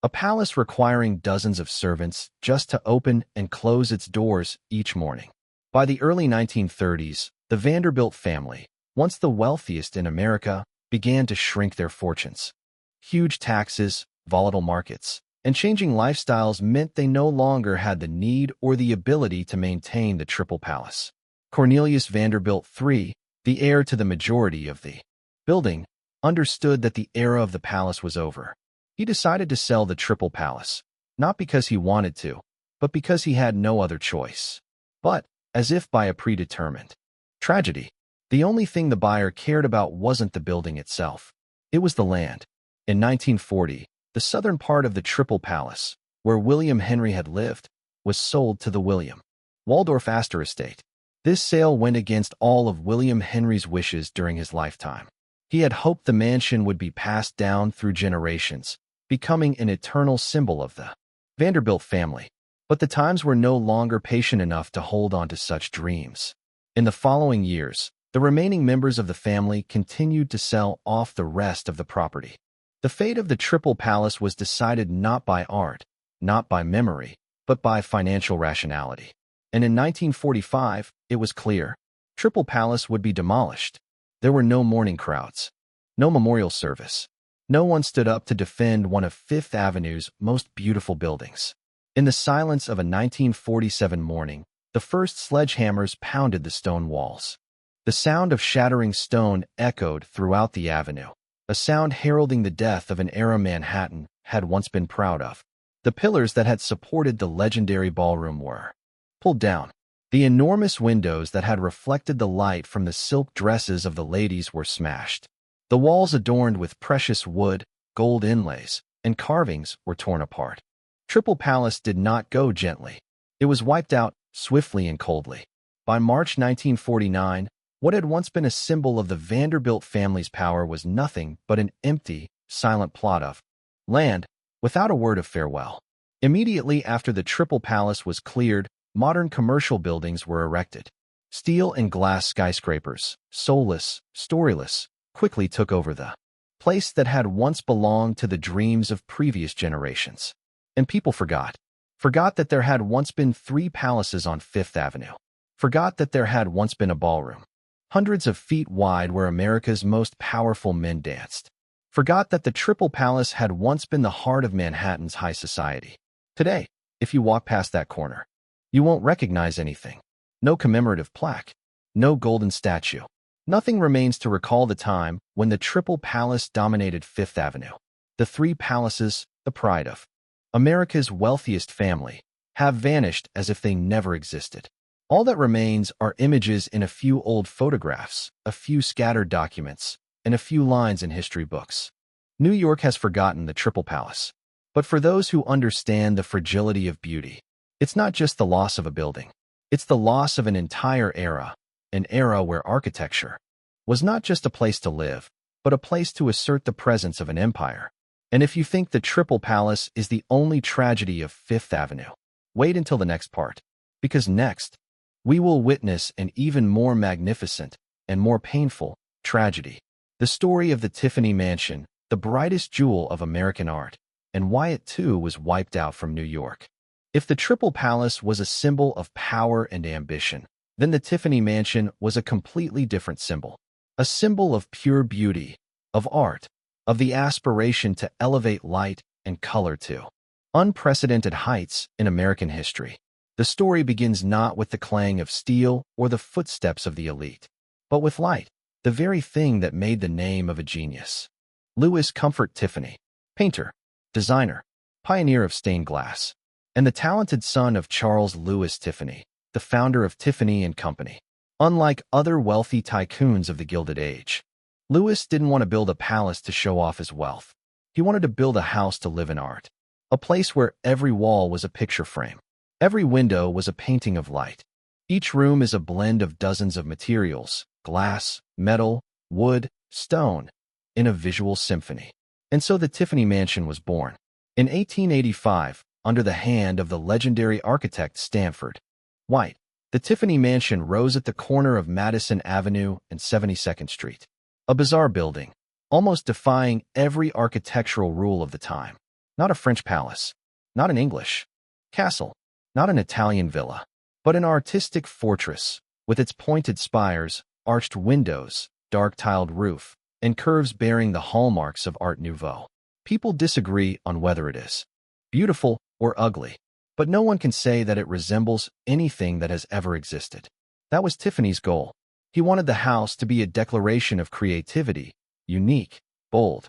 A palace requiring dozens of servants just to open and close its doors each morning. By the early 1930s, the Vanderbilt family, once the wealthiest in America, began to shrink their fortunes. Huge taxes, volatile markets, and changing lifestyles meant they no longer had the need or the ability to maintain the Triple Palace. Cornelius Vanderbilt III, the heir to the majority of the building, understood that the era of the palace was over. He decided to sell the Triple Palace, not because he wanted to, but because he had no other choice. But, as if by a predetermined tragedy, the only thing the buyer cared about wasn't the building itself. It was the land. In 1940, the southern part of the Triple Palace, where William Henry had lived, was sold to the William Waldorf Astor estate. This sale went against all of William Henry's wishes during his lifetime. He had hoped the mansion would be passed down through generations, becoming an eternal symbol of the Vanderbilt family. But the times were no longer patient enough to hold on to such dreams. In the following years, the remaining members of the family continued to sell off the rest of the property. The fate of the Triple Palace was decided not by art, not by memory, but by financial rationality. And in 1945, it was clear. Triple Palace would be demolished. There were no mourning crowds, no memorial service. No one stood up to defend one of Fifth Avenue's most beautiful buildings. In the silence of a 1947 morning, the first sledgehammers pounded the stone walls. The sound of shattering stone echoed throughout the avenue, a sound heralding the death of an era Manhattan had once been proud of. The pillars that had supported the legendary ballroom were pulled down. The enormous windows that had reflected the light from the silk dresses of the ladies were smashed. The walls adorned with precious wood, gold inlays, and carvings were torn apart. Triple Palace did not go gently. It was wiped out swiftly and coldly. By March 1949, what had once been a symbol of the Vanderbilt family's power was nothing but an empty, silent plot of land, without a word of farewell. Immediately after the Triple Palace was cleared, modern commercial buildings were erected. Steel and glass skyscrapers, soulless, storyless, quickly took over the place that had once belonged to the dreams of previous generations. And people forgot that there had once been 3 palaces on Fifth Avenue. Forgot that there had once been a ballroom, hundreds of feet wide, where America's most powerful men danced. Forgot that the Triple Palace had once been the heart of Manhattan's high society. Today, if you walk past that corner, you won't recognize anything. No commemorative plaque, no golden statue. Nothing remains to recall the time when the Triple Palace dominated Fifth Avenue. The 3 palaces, the pride of America's wealthiest family, have vanished as if they never existed. All that remains are images in a few old photographs, a few scattered documents, and a few lines in history books. New York has forgotten the Triple Palace. But for those who understand the fragility of beauty, it's not just the loss of a building. It's the loss of an entire era, an era where architecture was not just a place to live, but a place to assert the presence of an empire. And if you think the Triple Palace is the only tragedy of Fifth Avenue, wait until the next part, because next, we will witness an even more magnificent and more painful tragedy. The story of the Tiffany Mansion, the brightest jewel of American art, and why it too was wiped out from New York. If the Triple Palace was a symbol of power and ambition, then the Tiffany Mansion was a completely different symbol. a symbol of pure beauty, of art, of the aspiration to elevate light and color to unprecedented heights in American history. The story begins not with the clang of steel or the footsteps of the elite, but with light, the very thing that made the name of a genius. Louis Comfort Tiffany, painter, designer, pioneer of stained glass, and the talented son of Charles Louis Tiffany, the founder of Tiffany and Company. Unlike other wealthy tycoons of the Gilded Age, Louis didn't want to build a palace to show off his wealth. He wanted to build a house to live in art, a place where every wall was a picture frame. Every window was a painting of light. Each room is a blend of dozens of materials, glass, metal, wood, stone, in a visual symphony. And so the Tiffany Mansion was born. In 1885, under the hand of the legendary architect Stanford White, the Tiffany Mansion rose at the corner of Madison Avenue and 72nd Street. A bizarre building, almost defying every architectural rule of the time. Not a French palace, not an English castle, not an Italian villa, but an artistic fortress with its pointed spires, arched windows, dark tiled roof, and curves bearing the hallmarks of Art Nouveau. People disagree on whether it is beautiful or ugly, but no one can say that it resembles anything that has ever existed. That was Tiffany's goal. He wanted the house to be a declaration of creativity, unique, bold,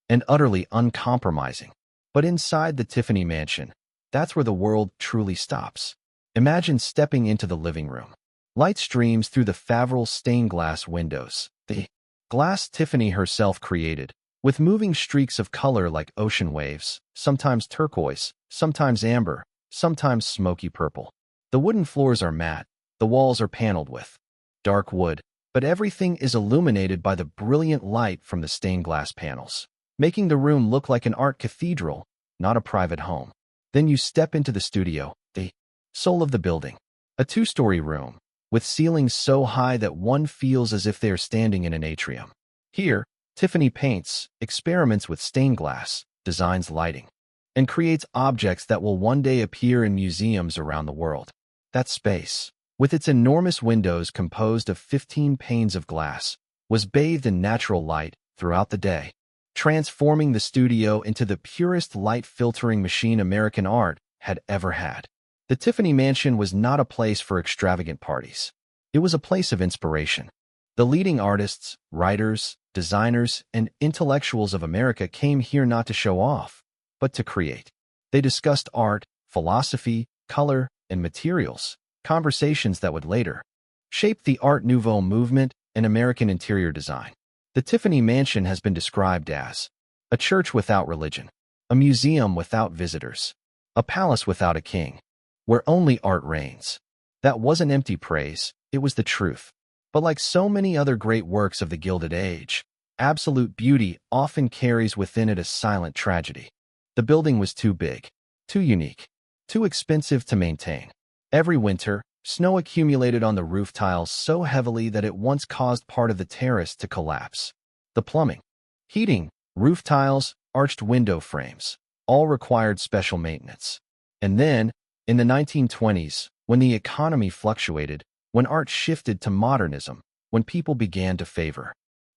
and utterly uncompromising. But inside the Tiffany Mansion, that's where the world truly stops. Imagine stepping into the living room. Light streams through the Favrel stained glass windows, the glass Tiffany herself created, with moving streaks of color like ocean waves, sometimes turquoise, sometimes amber, sometimes smoky purple. The wooden floors are matte, the walls are paneled with dark wood, but everything is illuminated by the brilliant light from the stained glass panels, making the room look like an art cathedral, not a private home. Then you step into the studio, the soul of the building, a two-story room, with ceilings so high that one feels as if they are standing in an atrium. Here, Tiffany paints, experiments with stained glass, designs lighting, and creates objects that will one day appear in museums around the world. That space, with its enormous windows composed of 15 panes of glass, was bathed in natural light throughout the day, transforming the studio into the purest light-filtering machine American art had ever had. The Tiffany Mansion was not a place for extravagant parties. It was a place of inspiration. The leading artists, writers, designers, and intellectuals of America came here not to show off, but to create. They discussed art, philosophy, color, and materials, conversations that would later shape the Art Nouveau movement and American interior design. The Tiffany Mansion has been described as a church without religion, a museum without visitors, a palace without a king, where only art reigns. That wasn't empty praise, it was the truth. But like so many other great works of the Gilded Age, absolute beauty often carries within it a silent tragedy. The building was too big, too unique, too expensive to maintain. Every winter, snow accumulated on the roof tiles so heavily that it once caused part of the terrace to collapse. The plumbing, heating, roof tiles, arched window frames, all required special maintenance. And then, in the 1920s, when the economy fluctuated, when art shifted to modernism, when people began to favor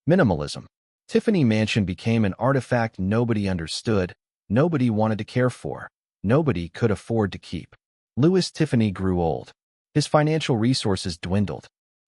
minimalism, Tiffany Mansion became an artifact nobody understood, nobody wanted to care for, nobody could afford to keep. Louis Tiffany grew old. His financial resources dwindled.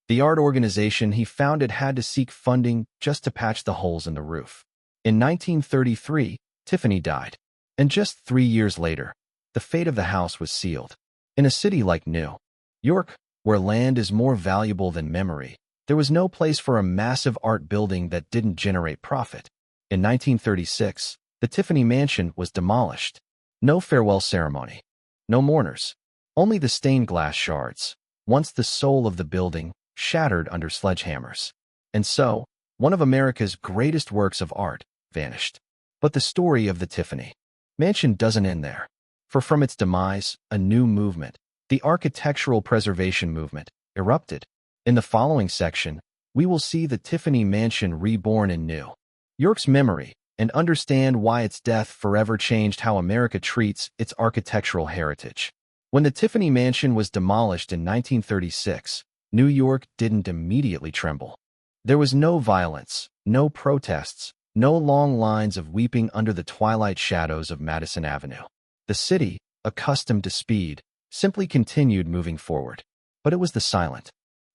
The art organization he founded had to seek funding just to patch the holes in the roof. In 1933, Tiffany died. And just 3 years later, the fate of the house was sealed. In a city like New York, where land is more valuable than memory, there was no place for a massive art building that didn't generate profit. In 1936, the Tiffany Mansion was demolished. No farewell ceremony. No mourners. Only the stained glass shards, once the soul of the building, shattered under sledgehammers. And so, one of America's greatest works of art vanished. But the story of the Tiffany Mansion doesn't end there. For from its demise, a new movement, the architectural preservation movement, erupted. In the following section, we will see the Tiffany Mansion reborn in New York's memory and understand why its death forever changed how America treats its architectural heritage. When the Tiffany Mansion was demolished in 1936, New York didn't immediately tremble. There was no violence, no protests, no long lines of weeping under the twilight shadows of Madison Avenue. The city, accustomed to speed, simply continued moving forward. But it was the silent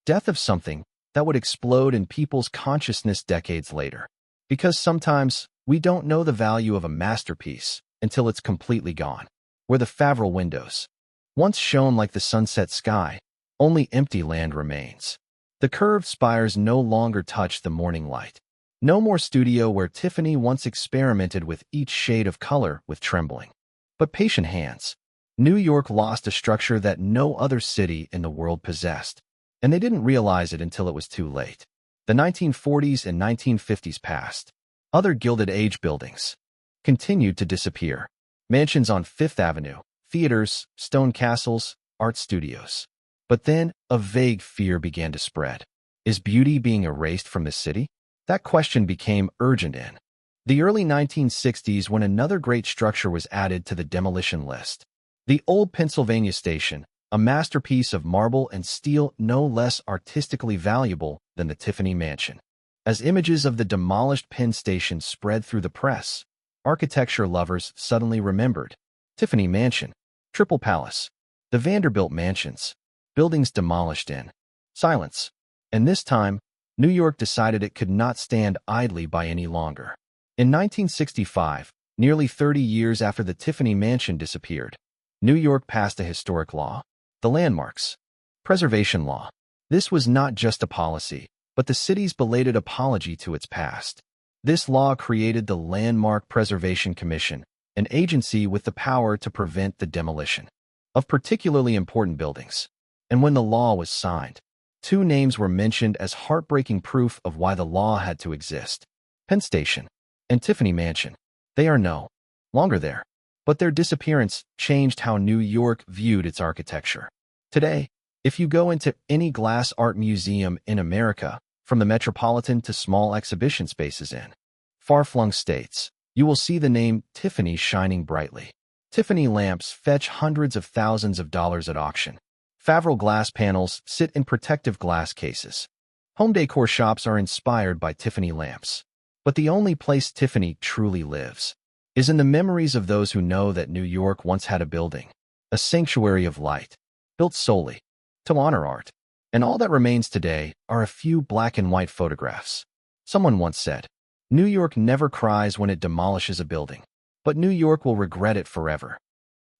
death of something that would explode in people's consciousness decades later. Because sometimes we don't know the value of a masterpiece until it's completely gone. Where the Favre windows once shone like the sunset sky, only empty land remains. The curved spires no longer touch the morning light. No more studio where Tiffany once experimented with each shade of color with trembling, but patient hands. New York lost a structure that no other city in the world possessed, and they didn't realize it until it was too late. The 1940s and 1950s passed. Other Gilded Age buildings continued to disappear. Mansions on Fifth Avenue, theaters, stone castles, art studios. But then, a vague fear began to spread. Is beauty being erased from the city? That question became urgent in the early 1960s when another great structure was added to the demolition list. The old Pennsylvania Station, a masterpiece of marble and steel no less artistically valuable than the Tiffany Mansion. As images of the demolished Penn Station spread through the press, architecture lovers suddenly remembered Tiffany Mansion, Triple Palace, the Vanderbilt mansions, buildings demolished in silence. And this time, New York decided it could not stand idly by any longer. In 1965, nearly 30 years after the Tiffany Mansion disappeared, New York passed a historic law, the Landmarks Preservation Law. This was not just a policy, but the city's belated apology to its past. This law created the Landmark Preservation Commission, an agency with the power to prevent the demolition of particularly important buildings. And when the law was signed, two names were mentioned as heartbreaking proof of why the law had to exist: Penn Station and Tiffany Mansion. They are no longer there, but their disappearance changed how New York viewed its architecture. Today, if you go into any glass art museum in America, from the Metropolitan to small exhibition spaces in far-flung states, you will see the name Tiffany shining brightly. Tiffany lamps fetch hundreds of thousands of dollars at auction. Favre glass panels sit in protective glass cases. Home decor shops are inspired by Tiffany lamps. But the only place Tiffany truly lives is in the memories of those who know that New York once had a building, a sanctuary of light, built solely to honor art. And all that remains today are a few black and white photographs. Someone once said, New York never cries when it demolishes a building, but New York will regret it forever.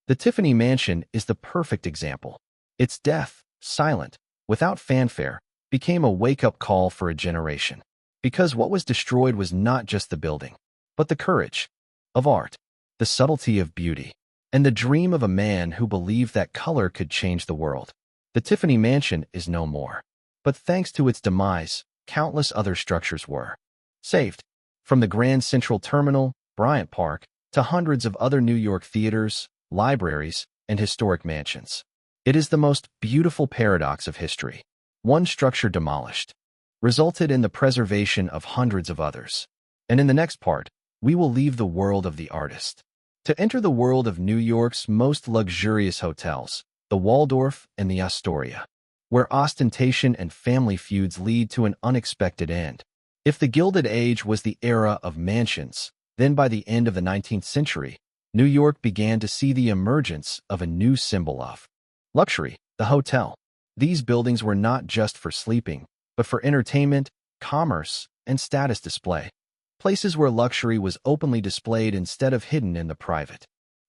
The Tiffany Mansion is the perfect example. Its death, silent, without fanfare, became a wake-up call for a generation. Because what was destroyed was not just the building, but the courage of art, the subtlety of beauty, and the dream of a man who believed that color could change the world. The Tiffany Mansion is no more. But thanks to its demise, countless other structures were saved. From the Grand Central Terminal, Bryant Park, to hundreds of other New York theaters, libraries, and historic mansions. It is the most beautiful paradox of history. One structure demolished resulted in the preservation of hundreds of others. And in the next part, we will leave the world of the artist to enter the world of New York's most luxurious hotels, the Waldorf and the Astoria, where ostentation and family feuds lead to an unexpected end. If the Gilded Age was the era of mansions, then by the end of the 19th century, New York began to see the emergence of a new symbol of luxury, the hotel. These buildings were not just for sleeping, but for entertainment, commerce, and status display. Places where luxury was openly displayed instead of hidden in the private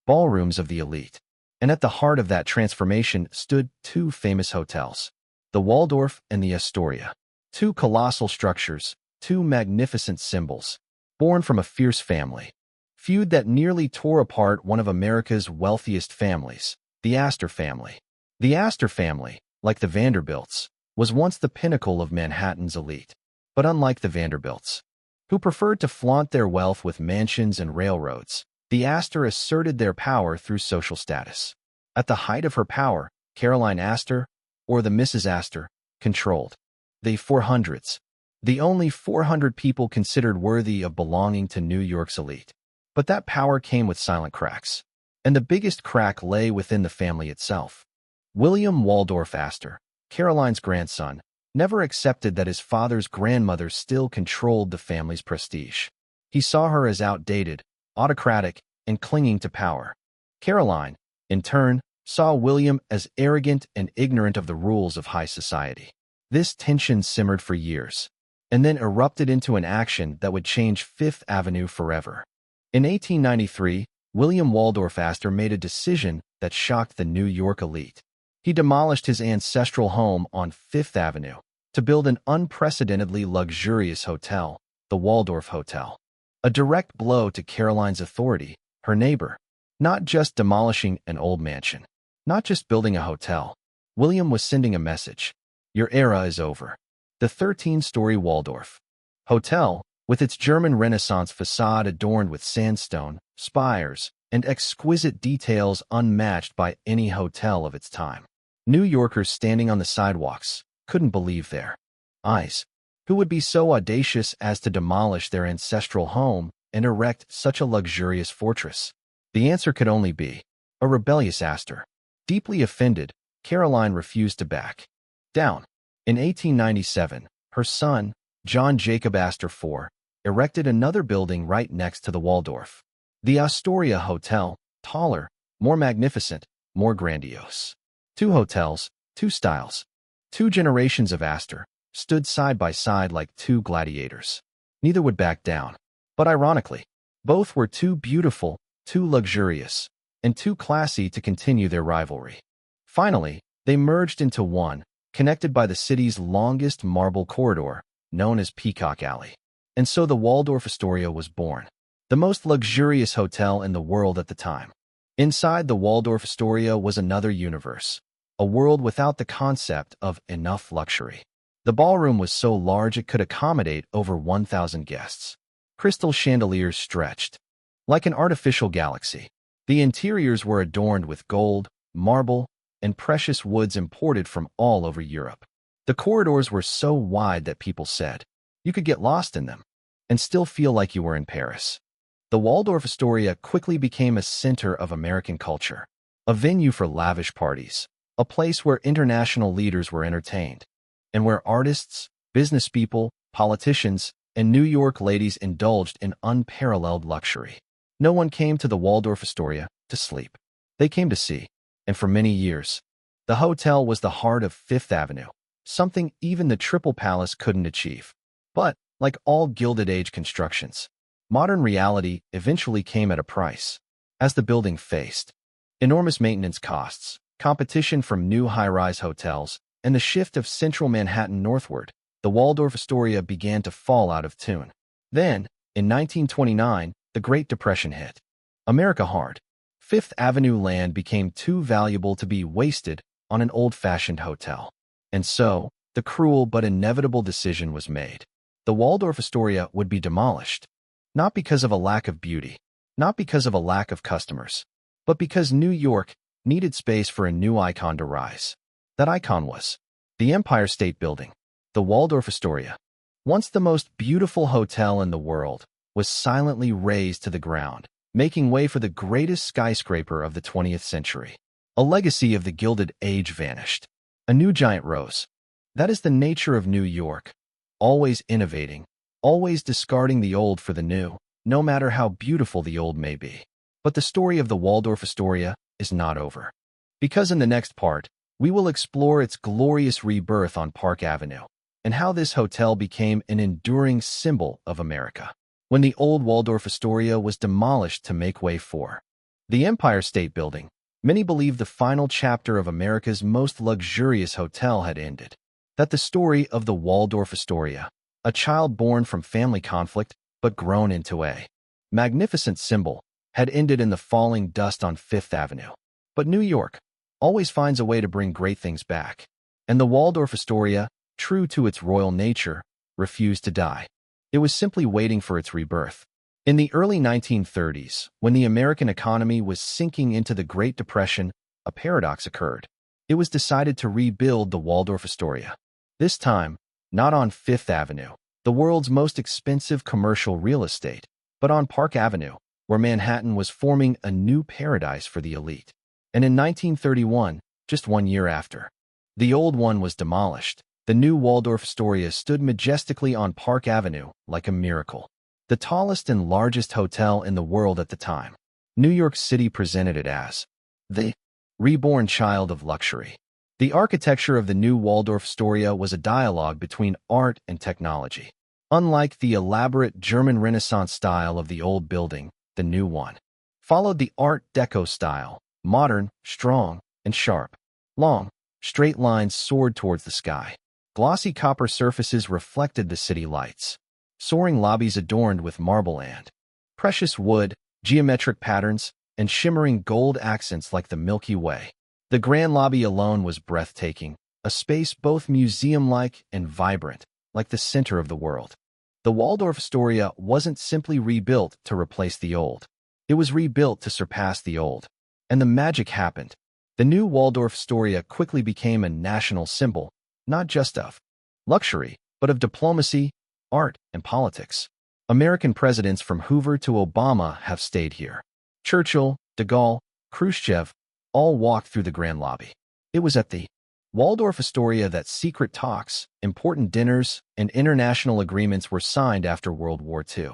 ballrooms of the elite. And at the heart of that transformation stood two famous hotels, the Waldorf and the Astoria. Two colossal structures, two magnificent symbols, born from a fierce family feud that nearly tore apart one of America's wealthiest families, the Astor family. The Astor family, like the Vanderbilts, was once the pinnacle of Manhattan's elite. But unlike the Vanderbilts, who preferred to flaunt their wealth with mansions and railroads, the Astor asserted their power through social status. At the height of her power, Caroline Astor, or the Mrs. Astor, controlled the 400s, the only 400 people considered worthy of belonging to New York's elite. But that power came with silent cracks, and the biggest crack lay within the family itself. William Waldorf Astor, Caroline's grandson, never accepted that his father's grandmother still controlled the family's prestige. He saw her as outdated, autocratic, and clinging to power. Caroline, in turn, saw William as arrogant and ignorant of the rules of high society. This tension simmered for years, and then erupted into an action that would change Fifth Avenue forever. In 1893, William Waldorf Astor made a decision that shocked the New York elite. He demolished his ancestral home on Fifth Avenue to build an unprecedentedly luxurious hotel, the Waldorf Hotel. A direct blow to Caroline's authority, her neighbor. Not just demolishing an old mansion, not just building a hotel. William was sending a message. Your era is over. The 13-story Waldorf Hotel, with its German Renaissance facade adorned with sandstone, spires, and exquisite details unmatched by any hotel of its time. New Yorkers standing on the sidewalks couldn't believe their eyes. Who would be so audacious as to demolish their ancestral home and erect such a luxurious fortress? The answer could only be a rebellious Astor. Deeply offended, Caroline refused to back down. In 1897, her son, John Jacob Astor IV, erected another building right next to the Waldorf. The Astoria Hotel, taller, more magnificent, more grandiose. Two hotels, two styles, two generations of Astor, stood side by side like two gladiators. Neither would back down. But ironically, both were too beautiful, too luxurious, and too classy to continue their rivalry. Finally, they merged into one, connected by the city's longest marble corridor, known as Peacock Alley. And so the Waldorf Astoria was born, the most luxurious hotel in the world at the time. Inside the Waldorf Astoria was another universe, a world without the concept of enough luxury. The ballroom was so large it could accommodate over 1,000 guests. Crystal chandeliers stretched like an artificial galaxy. The interiors were adorned with gold, marble, and precious woods imported from all over Europe. The corridors were so wide that people said you could get lost in them and still feel like you were in Paris. The Waldorf Astoria quickly became a center of American culture, a venue for lavish parties, a place where international leaders were entertained, and where artists, business people, politicians, and New York ladies indulged in unparalleled luxury. No one came to the Waldorf Astoria to sleep. They came to see, and for many years, the hotel was the heart of Fifth Avenue, something even the Triple Palace couldn't achieve. But, like all Gilded Age constructions, modern reality eventually came at a price. As the building faced enormous maintenance costs, competition from new high-rise hotels, and the shift of central Manhattan northward, the Waldorf Astoria began to fall out of tune. Then, in 1929, the Great Depression hit. America hard. Fifth Avenue land became too valuable to be wasted on an old-fashioned hotel. And so, the cruel but inevitable decision was made. The Waldorf Astoria would be demolished. Not because of a lack of beauty, not because of a lack of customers, but because New York needed space for a new icon to rise. That icon was the Empire State Building. The Waldorf Astoria, once the most beautiful hotel in the world, was silently razed to the ground, making way for the greatest skyscraper of the 20th century. A legacy of the Gilded Age vanished. A new giant rose. That is the nature of New York. Always innovating, always discarding the old for the new, no matter how beautiful the old may be. But the story of the Waldorf Astoria is not over. Because in the next part, we will explore its glorious rebirth on Park Avenue, and how this hotel became an enduring symbol of America. When the old Waldorf Astoria was demolished to make way for the Empire State Building, many believe the final chapter of America's most luxurious hotel had ended. That the story of the Waldorf Astoria, a child born from family conflict but grown into a magnificent symbol, had ended in the falling dust on Fifth Avenue. But New York always finds a way to bring great things back. And the Waldorf Astoria, true to its royal nature, refused to die. It was simply waiting for its rebirth. In the early 1930s, when the American economy was sinking into the Great Depression, a paradox occurred. It was decided to rebuild the Waldorf Astoria. This time, not on Fifth Avenue, the world's most expensive commercial real estate, but on Park Avenue, where Manhattan was forming a new paradise for the elite. And in 1931, just 1 year after, the old one was demolished, the new Waldorf Astoria stood majestically on Park Avenue like a miracle. The tallest and largest hotel in the world at the time. New York City presented it as the reborn child of luxury. The architecture of the new Waldorf Astoria was a dialogue between art and technology. Unlike the elaborate German Renaissance style of the old building, the new one followed the Art Deco style, modern, strong, and sharp. Long, straight lines soared towards the sky. Glossy copper surfaces reflected the city lights. Soaring lobbies adorned with marble and precious wood, geometric patterns, and shimmering gold accents like the Milky Way. The grand lobby alone was breathtaking, a space both museum-like and vibrant, like the center of the world. The Waldorf Astoria wasn't simply rebuilt to replace the old. It was rebuilt to surpass the old. And the magic happened. The new Waldorf Astoria quickly became a national symbol, not just of luxury, but of diplomacy, art, and politics. American presidents from Hoover to Obama have stayed here. Churchill, de Gaulle, Khrushchev all walked through the grand lobby. It was at the Waldorf Astoria that secret talks, important dinners, and international agreements were signed after World War II.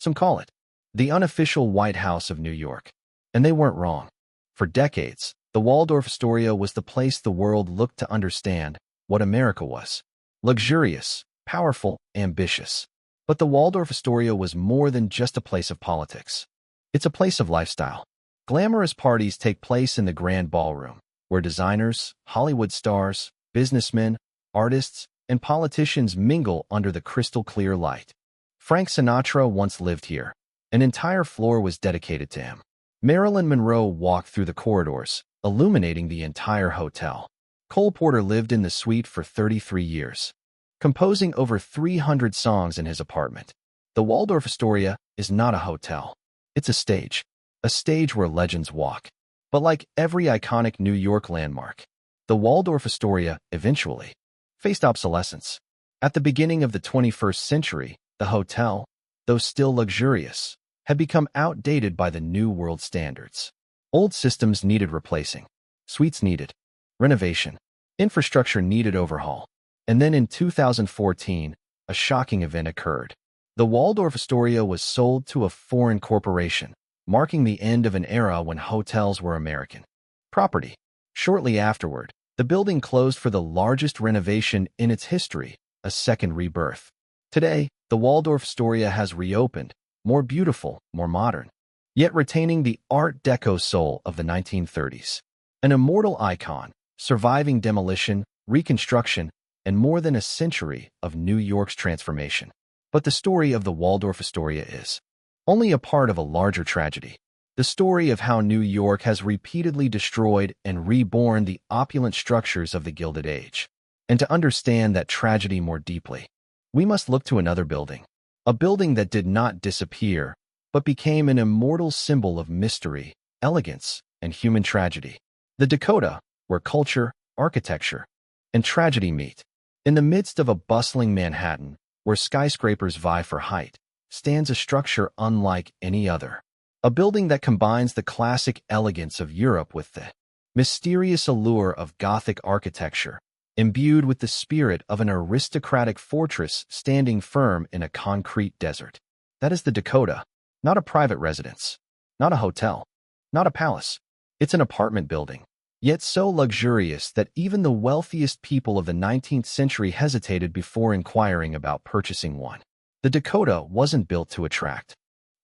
Some call it the unofficial White House of New York. And they weren't wrong. For decades, the Waldorf Astoria was the place the world looked to understand what America was. Luxurious, powerful, ambitious. But the Waldorf Astoria was more than just a place of politics. It's a place of lifestyle. Glamorous parties take place in the grand ballroom, where designers, Hollywood stars, businessmen, artists, and politicians mingle under the crystal-clear light. Frank Sinatra once lived here. An entire floor was dedicated to him. Marilyn Monroe walked through the corridors, illuminating the entire hotel. Cole Porter lived in the suite for 33 years, composing over 300 songs in his apartment. The Waldorf Astoria is not a hotel. It's a stage where legends walk. But like every iconic New York landmark, the Waldorf Astoria eventually faced obsolescence. At the beginning of the 21st century, the hotel, though still luxurious, had become outdated by the new world standards. Old systems needed replacing. Suites needed renovation. Infrastructure needed overhaul. And then in 2014, a shocking event occurred. The Waldorf Astoria was sold to a foreign corporation, marking the end of an era when hotels were American property. Shortly afterward, the building closed for the largest renovation in its history, a second rebirth. Today, the Waldorf Astoria has reopened, more beautiful, more modern, yet retaining the Art Deco soul of the 1930s. An immortal icon, surviving demolition, reconstruction, and more than a century of New York's transformation. But the story of the Waldorf Astoria is only a part of a larger tragedy. The story of how New York has repeatedly destroyed and reborn the opulent structures of the Gilded Age. And to understand that tragedy more deeply, we must look to another building. A building that did not disappear, but became an immortal symbol of mystery, elegance, and human tragedy. The Dakota, where culture, architecture, and tragedy meet. In the midst of a bustling Manhattan, where skyscrapers vie for height, stands a structure unlike any other. A building that combines the classic elegance of Europe with the mysterious allure of Gothic architecture, imbued with the spirit of an aristocratic fortress standing firm in a concrete desert. That is the Dakota, not a private residence, not a hotel, not a palace. It's an apartment building, yet so luxurious that even the wealthiest people of the 19th century hesitated before inquiring about purchasing one. The Dakota wasn't built to attract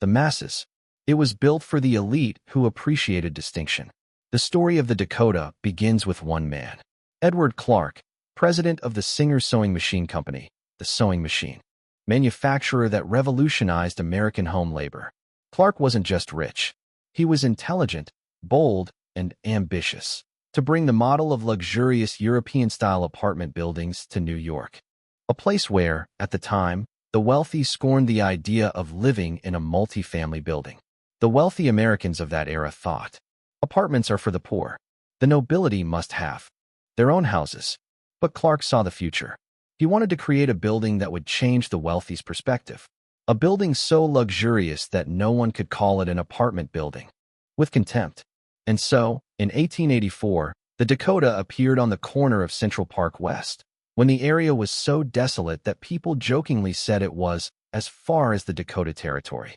the masses. It was built for the elite who appreciated distinction. The story of the Dakota begins with one man, Edward Clark, president of the Singer Sewing Machine Company, the sewing machine manufacturer that revolutionized American home labor. Clark wasn't just rich. He was intelligent, bold, and ambitious to bring the model of luxurious European-style apartment buildings to New York, a place where, at the time, the wealthy scorned the idea of living in a multi-family building. The wealthy Americans of that era thought, apartments are for the poor. The nobility must have their own houses. But Clark saw the future. He wanted to create a building that would change the wealthy's perspective. A building so luxurious that no one could call it an apartment building with contempt. And so, in 1884, the Dakota appeared on the corner of Central Park West, when the area was so desolate that people jokingly said it was as far as the Dakota Territory.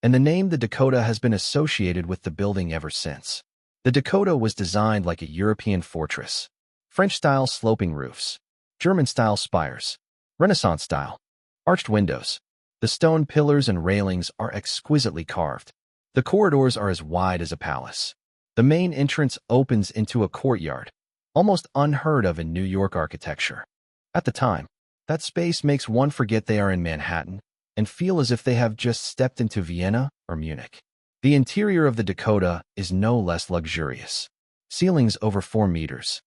And the name the Dakota has been associated with the building ever since. The Dakota was designed like a European fortress. French-style sloping roofs, German-style spires, Renaissance-style, arched windows. The stone pillars and railings are exquisitely carved. The corridors are as wide as a palace. The main entrance opens into a courtyard, almost unheard of in New York architecture. At the time, that space makes one forget they are in Manhattan and feel as if they have just stepped into Vienna or Munich. The interior of the Dakota is no less luxurious. Ceilings over 4 meters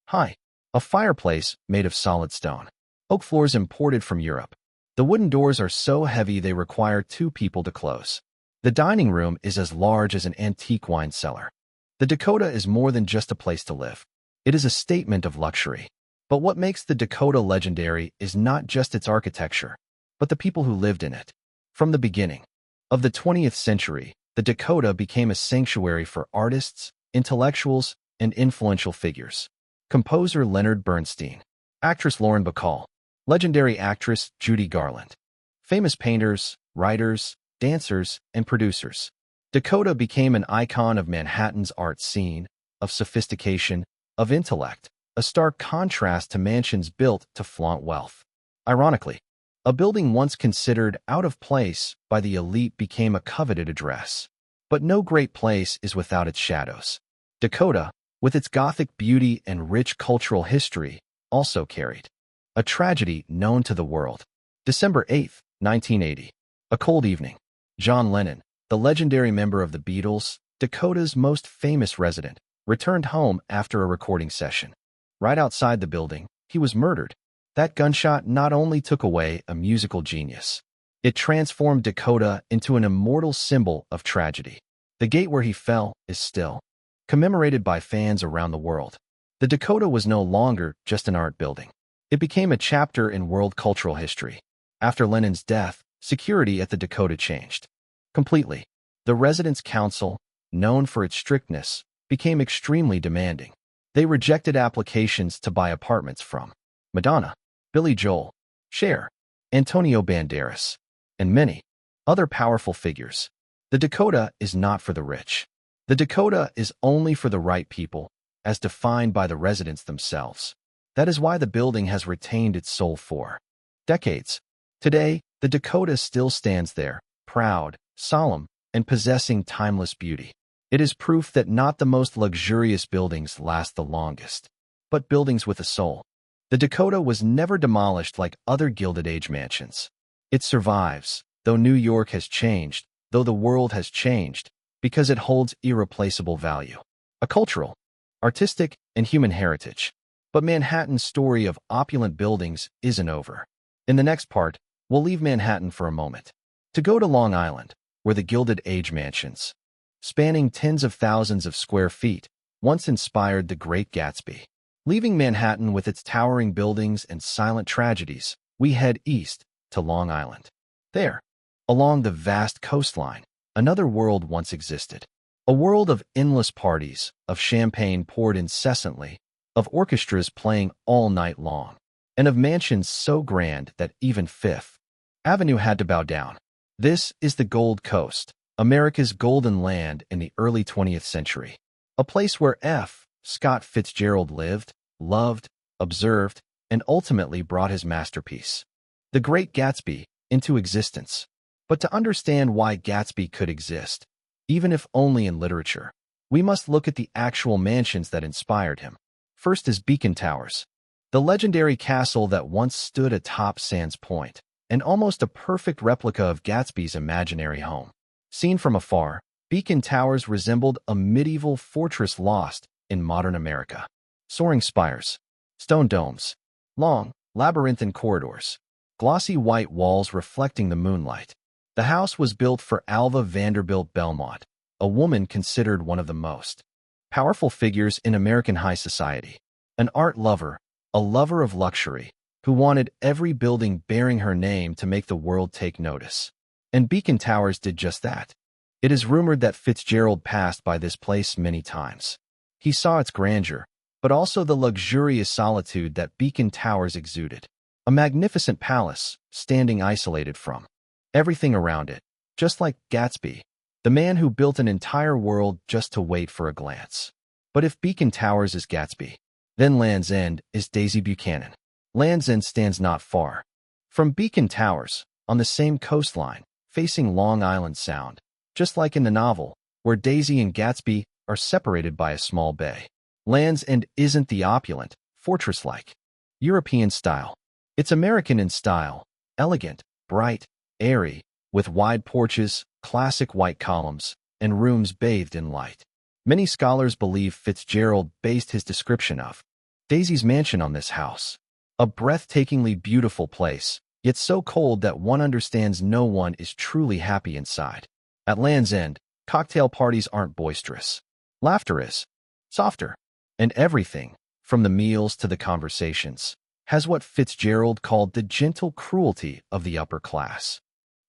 high. A fireplace made of solid stone. Oak floors imported from Europe. The wooden doors are so heavy they require 2 people to close. The dining room is as large as an antique wine cellar. The Dakota is more than just a place to live. It is a statement of luxury. But what makes the Dakota legendary is not just its architecture, but the people who lived in it. From the beginning of the 20th century, the Dakota became a sanctuary for artists, intellectuals, and influential figures. Composer Leonard Bernstein, actress Lauren Bacall, legendary actress Judy Garland, famous painters, writers, dancers, and producers. Dakota became an icon of Manhattan's art scene, of sophistication, of intellect, a stark contrast to mansions built to flaunt wealth. Ironically, a building once considered out of place by the elite became a coveted address. But no great place is without its shadows. Dakota, with its Gothic beauty and rich cultural history, also carried a tragedy known to the world. December 8, 1980. A cold evening. John Lennon, the legendary member of the Beatles, Dakota's most famous resident, returned home after a recording session. Right outside the building, he was murdered. That gunshot not only took away a musical genius, it transformed Dakota into an immortal symbol of tragedy. The gate where he fell is still commemorated by fans around the world. The Dakota was no longer just an art building. It became a chapter in world cultural history. After Lennon's death, security at the Dakota changed completely. The Residents' Council, known for its strictness, became extremely demanding. They rejected applications to buy apartments from Madonna, Billy Joel, Cher, Antonio Banderas, and many other powerful figures. The Dakota is not for the rich. The Dakota is only for the right people, as defined by the residents themselves. That is why the building has retained its soul for decades. Today, the Dakota still stands there, proud, solemn, and possessing timeless beauty. It is proof that not the most luxurious buildings last the longest, but buildings with a soul. The Dakota was never demolished like other Gilded Age mansions. It survives, though New York has changed, though the world has changed, because it holds irreplaceable value. A cultural, artistic, and human heritage. But Manhattan's story of opulent buildings isn't over. In the next part, we'll leave Manhattan for a moment, to go to Long Island, where the Gilded Age mansions, spanning tens of thousands of square feet, once inspired the Great Gatsby. Leaving Manhattan with its towering buildings and silent tragedies, we head east to Long Island. There, along the vast coastline, another world once existed. A world of endless parties, of champagne poured incessantly, of orchestras playing all night long, and of mansions so grand that even Fifth Avenue had to bow down. This is the Gold Coast, America's golden land in the early 20th century. A place where F. Scott Fitzgerald lived, loved, observed, and ultimately brought his masterpiece, The Great Gatsby, into existence. But to understand why Gatsby could exist, even if only in literature, we must look at the actual mansions that inspired him. First is Beacon Towers, the legendary castle that once stood atop Sands Point, and almost a perfect replica of Gatsby's imaginary home. Seen from afar, Beacon Towers resembled a medieval fortress lost in modern America. Soaring spires, stone domes, long, labyrinthine corridors, glossy white walls reflecting the moonlight. The house was built for Alva Vanderbilt Belmont, a woman considered one of the most powerful figures in American high society. An art lover, a lover of luxury, who wanted every building bearing her name to make the world take notice. And Beacon Towers did just that. It is rumored that Fitzgerald passed by this place many times. He saw its grandeur, but also the luxurious solitude that Beacon Towers exuded. A magnificent palace, standing isolated from everything around it, just like Gatsby, the man who built an entire world just to wait for a glance. But if Beacon Towers is Gatsby, then Land's End is Daisy Buchanan. Land's End stands not far from Beacon Towers, on the same coastline, facing Long Island Sound, just like in the novel, where Daisy and Gatsby are separated by a small bay. Land's End isn't the opulent, fortress-like European style. It's American in style, elegant, bright, airy, with wide porches, classic white columns, and rooms bathed in light. Many scholars believe Fitzgerald based his description of Daisy's mansion on this house. A breathtakingly beautiful place, yet so cold that one understands no one is truly happy inside. At Land's End, cocktail parties aren't boisterous. Laughter is softer. And everything, from the meals to the conversations, has what Fitzgerald called the gentle cruelty of the upper class.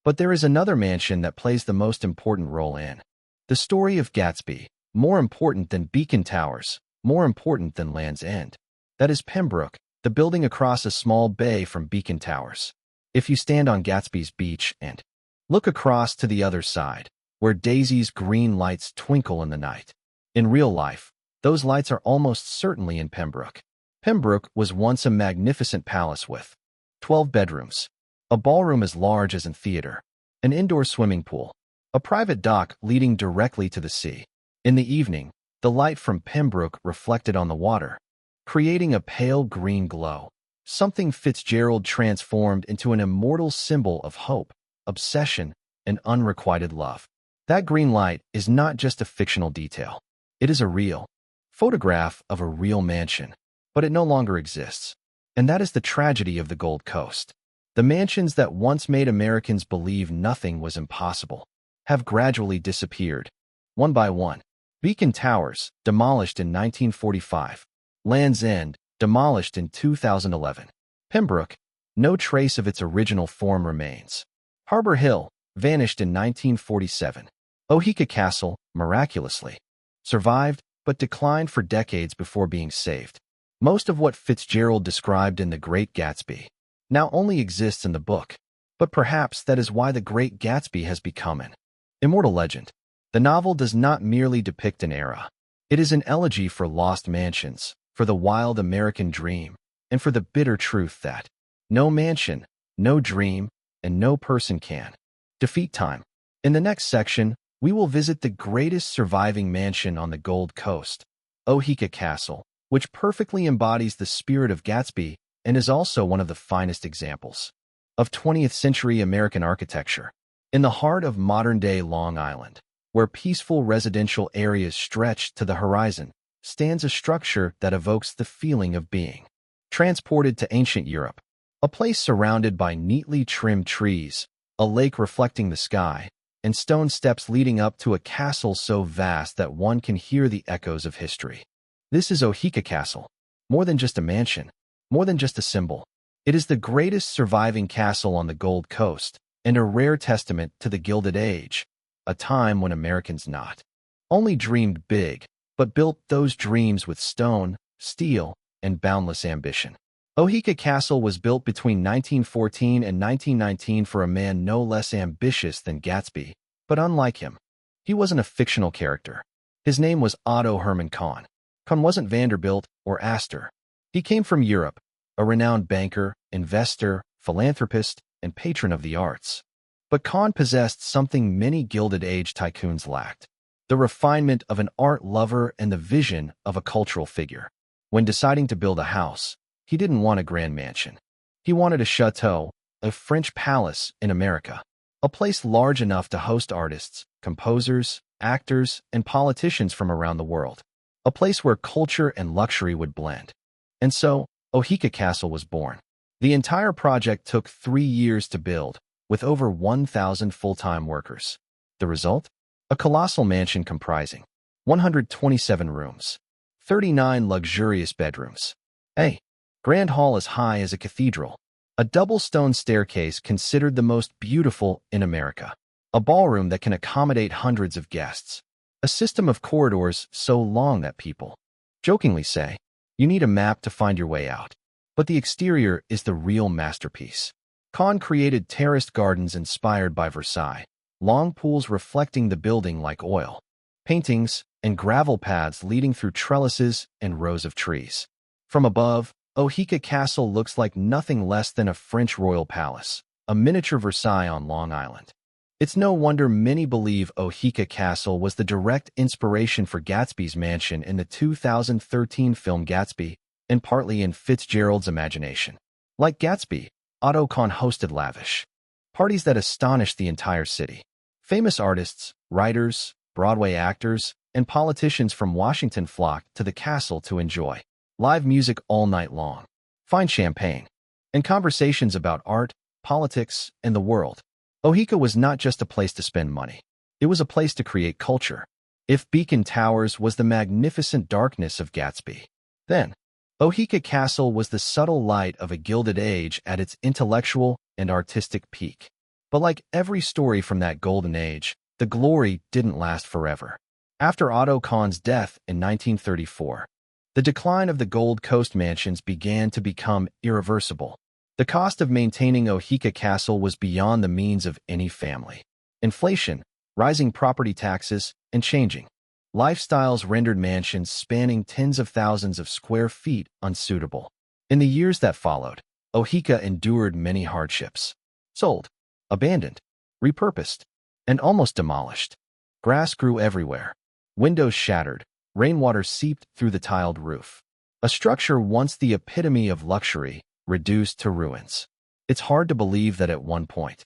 But there is another mansion that plays the most important role in the story of Gatsby, more important than Beacon Towers, more important than Land's End. That is Pembroke, the building across a small bay from Beacon Towers. If you stand on Gatsby's beach and look across to the other side, where Daisy's green lights twinkle in the night. In real life, those lights are almost certainly in Pembroke. Pembroke was once a magnificent palace with 12 bedrooms, a ballroom as large as a theater, an indoor swimming pool, a private dock leading directly to the sea. In the evening, the light from Pembroke reflected on the water, creating a pale green glow, something Fitzgerald transformed into an immortal symbol of hope, obsession, and unrequited love. That green light is not just a fictional detail. It is a real photograph of a real mansion, but it no longer exists. And that is the tragedy of the Gold Coast. The mansions that once made Americans believe nothing was impossible have gradually disappeared, one by one. Beacon Towers, demolished in 1945. Land's End, demolished in 2011. Pembroke, no trace of its original form remains. Harbor Hill, vanished in 1947. Oheka Castle, miraculously survived, but declined for decades before being saved. Most of what Fitzgerald described in The Great Gatsby now only exists in the book, but perhaps that is why The Great Gatsby has become an immortal legend. The novel does not merely depict an era. It is an elegy for lost mansions, for the wild American dream, and for the bitter truth that no mansion, no dream, and no person can defeat time. In the next section, we will visit the greatest surviving mansion on the Gold Coast, Oheka Castle, which perfectly embodies the spirit of Gatsby and is also one of the finest examples of 20th-century American architecture. In the heart of modern-day Long Island, where peaceful residential areas stretch to the horizon, stands a structure that evokes the feeling of being transported to ancient Europe. A place surrounded by neatly trimmed trees, a lake reflecting the sky, and stone steps leading up to a castle so vast that one can hear the echoes of history. This is Oheka Castle, more than just a mansion, more than just a symbol. It is the greatest surviving castle on the Gold Coast, and a rare testament to the Gilded Age, a time when Americans not only dreamed big, but built those dreams with stone, steel, and boundless ambition. Oheka Castle was built between 1914 and 1919 for a man no less ambitious than Gatsby, but unlike him, he wasn't a fictional character. His name was Otto Hermann Kahn. Kahn wasn't Vanderbilt or Astor. He came from Europe, a renowned banker, investor, philanthropist, and patron of the arts. But Kahn possessed something many Gilded Age tycoons lacked: the refinement of an art lover and the vision of a cultural figure. When deciding to build a house, he didn't want a grand mansion. He wanted a chateau, a French palace in America, a place large enough to host artists, composers, actors, and politicians from around the world, a place where culture and luxury would blend. And so, Oheka Castle was born. The entire project took 3 years to build, with over 1,000 full-time workers. The result? A colossal mansion comprising 127 rooms, 39 luxurious bedrooms, a grand hall as high as a cathedral, a double stone staircase considered the most beautiful in America, a ballroom that can accommodate hundreds of guests, a system of corridors so long that people jokingly say You need a map to find your way out. But the exterior is the real masterpiece. Kahn created terraced gardens inspired by Versailles, long pools reflecting the building like oil, paintings, and gravel paths leading through trellises and rows of trees. From above, Ohika Castle looks like nothing less than a French royal palace, a miniature Versailles on Long Island. It's no wonder many believe Ohika Castle was the direct inspiration for Gatsby's mansion in the 2013 film Gatsby, and partly in Fitzgerald's imagination. Like Gatsby, Otto Kahn hosted lavish parties that astonished the entire city. Famous artists, writers, Broadway actors, and politicians from Washington flocked to the castle to enjoy live music all night long, fine champagne, and conversations about art, politics, and the world. Ohika was not just a place to spend money. It was a place to create culture. If Beacon Towers was the magnificent darkness of Gatsby, then Ohika Castle was the subtle light of a Gilded Age at its intellectual and artistic peak. But like every story from that golden age, the glory didn't last forever. After Otto Kahn's death in 1934, the decline of the Gold Coast mansions began to become irreversible. The cost of maintaining Ohika Castle was beyond the means of any family. Inflation, rising property taxes, and changing lifestyles rendered mansions spanning tens of thousands of square feet unsuitable. In the years that followed, Ohika endured many hardships. Sold, abandoned, repurposed, and almost demolished. Grass grew everywhere. Windows shattered. Rainwater seeped through the tiled roof. A structure once the epitome of luxury, reduced to ruins. It's hard to believe that at one point,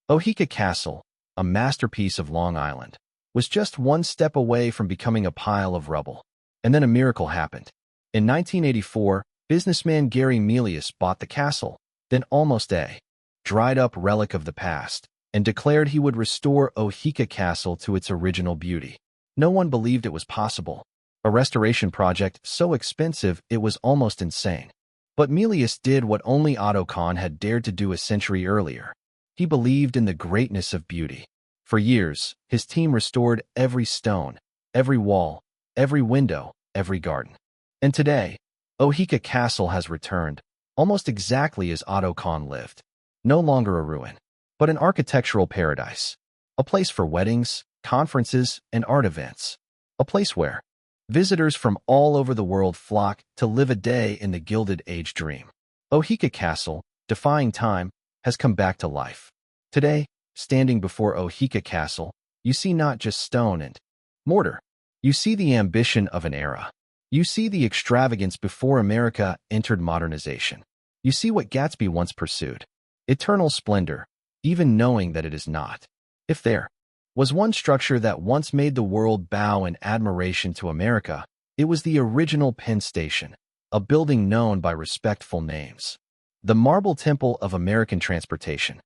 Ohika Castle, a masterpiece of Long Island, was just one step away from becoming a pile of rubble. And then a miracle happened. In 1984, businessman Gary Melius bought the castle, then almost a dried-up relic of the past, and declared he would restore Ohika Castle to its original beauty. No one believed it was possible. A restoration project so expensive it was almost insane. But Melius did what only Otto Kahn had dared to do a century earlier. He believed in the greatness of beauty. For years, his team restored every stone, every wall, every window, every garden. And today, Ohika Castle has returned, almost exactly as Otto Kahn lived. No longer a ruin, but an architectural paradise. A place for weddings, conferences, and art events. A place where visitors from all over the world flock to live a day in the Gilded Age dream. Ohika Castle, defying time, has come back to life. Today, standing before Ohika Castle, you see not just stone and mortar. You see the ambition of an era. You see the extravagance before America entered modernization. You see what Gatsby once pursued. Eternal splendor, even knowing that it is not. If there was one structure that once made the world bow in admiration to America, it was the original Penn Station, a building known by respectful names. The Marble Temple of American Transportation.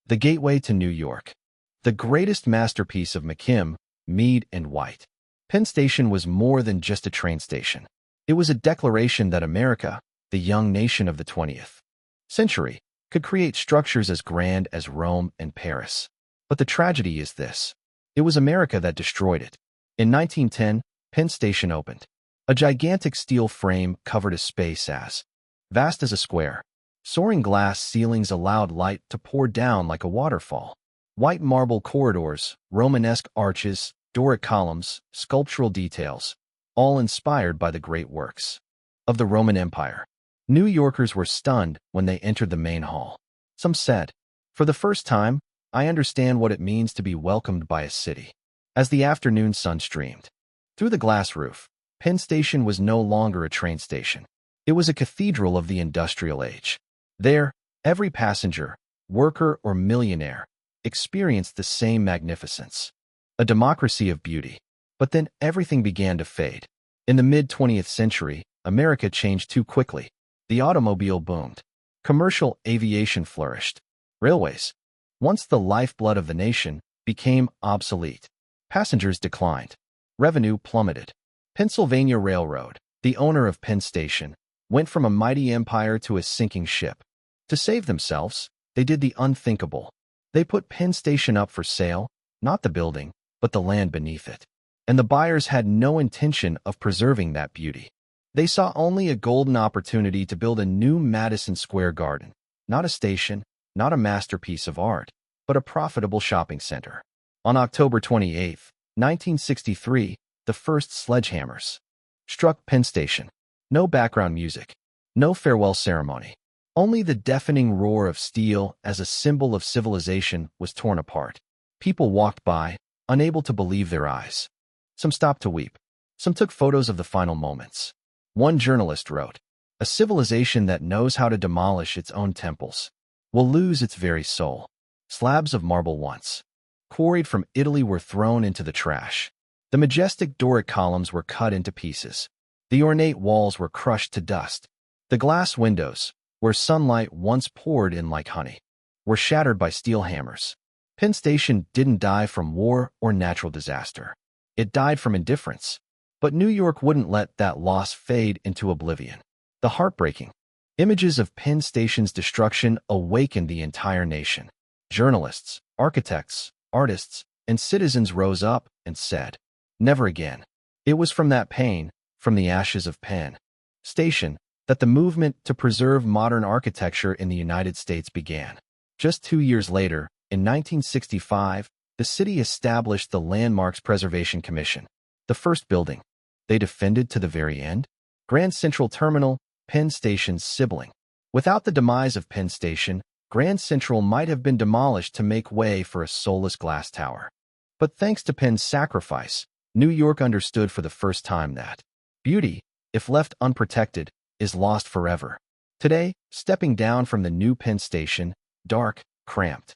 The Gateway to New York. The greatest masterpiece of McKim, Mead, and White. Penn Station was more than just a train station. It was a declaration that America, the young nation of the 20th century, could create structures as grand as Rome and Paris. But the tragedy is this. It was America that destroyed it. In 1910, Penn Station opened. A gigantic steel frame covered a space as vast as a square. Soaring glass ceilings allowed light to pour down like a waterfall. White marble corridors, Romanesque arches, Doric columns, sculptural details, all inspired by the great works of the Roman Empire. New Yorkers were stunned when they entered the main hall. Some said, "For the first time, I understand what it means to be welcomed by a city." As the afternoon sun streamed through the glass roof, Penn Station was no longer a train station. It was a cathedral of the industrial age. There, every passenger, worker, or millionaire experienced the same magnificence. A democracy of beauty. But then everything began to fade. In the mid-20th century, America changed too quickly. The automobile boomed. Commercial aviation flourished. Railways, once the lifeblood of the nation, became obsolete. Passengers declined. Revenue plummeted. Pennsylvania Railroad, the owner of Penn Station, went from a mighty empire to a sinking ship. To save themselves, they did the unthinkable. They put Penn Station up for sale, not the building, but the land beneath it. And the buyers had no intention of preserving that beauty. They saw only a golden opportunity to build a new Madison Square Garden, not a station, not a masterpiece of art, but a profitable shopping center. On October 28, 1963, the first sledgehammers struck Penn Station. No background music, no farewell ceremony. Only the deafening roar of steel as a symbol of civilization was torn apart. People walked by, unable to believe their eyes. Some stopped to weep. Some took photos of the final moments. One journalist wrote, "A civilization that knows how to demolish its own temples will lose its very soul." Slabs of marble once quarried from Italy were thrown into the trash. The majestic Doric columns were cut into pieces. The ornate walls were crushed to dust. The glass windows, where sunlight once poured in like honey, were shattered by steel hammers. Penn Station didn't die from war or natural disaster. It died from indifference. But New York wouldn't let that loss fade into oblivion. The heartbreaking images of Penn Station's destruction awakened the entire nation. Journalists, architects, artists, and citizens rose up and said, "Never again." It was from that pain, from the ashes of Penn Station, that the movement to preserve modern architecture in the United States began. Just 2 years later, in 1965, the city established the Landmarks Preservation Commission. The first building they defended to the very end? Grand Central Terminal, Penn Station's sibling. Without the demise of Penn Station, Grand Central might have been demolished to make way for a soulless glass tower. But thanks to Penn's sacrifice, New York understood for the first time that beauty, if left unprotected, is lost forever. Today, stepping down from the new Penn Station, dark, cramped,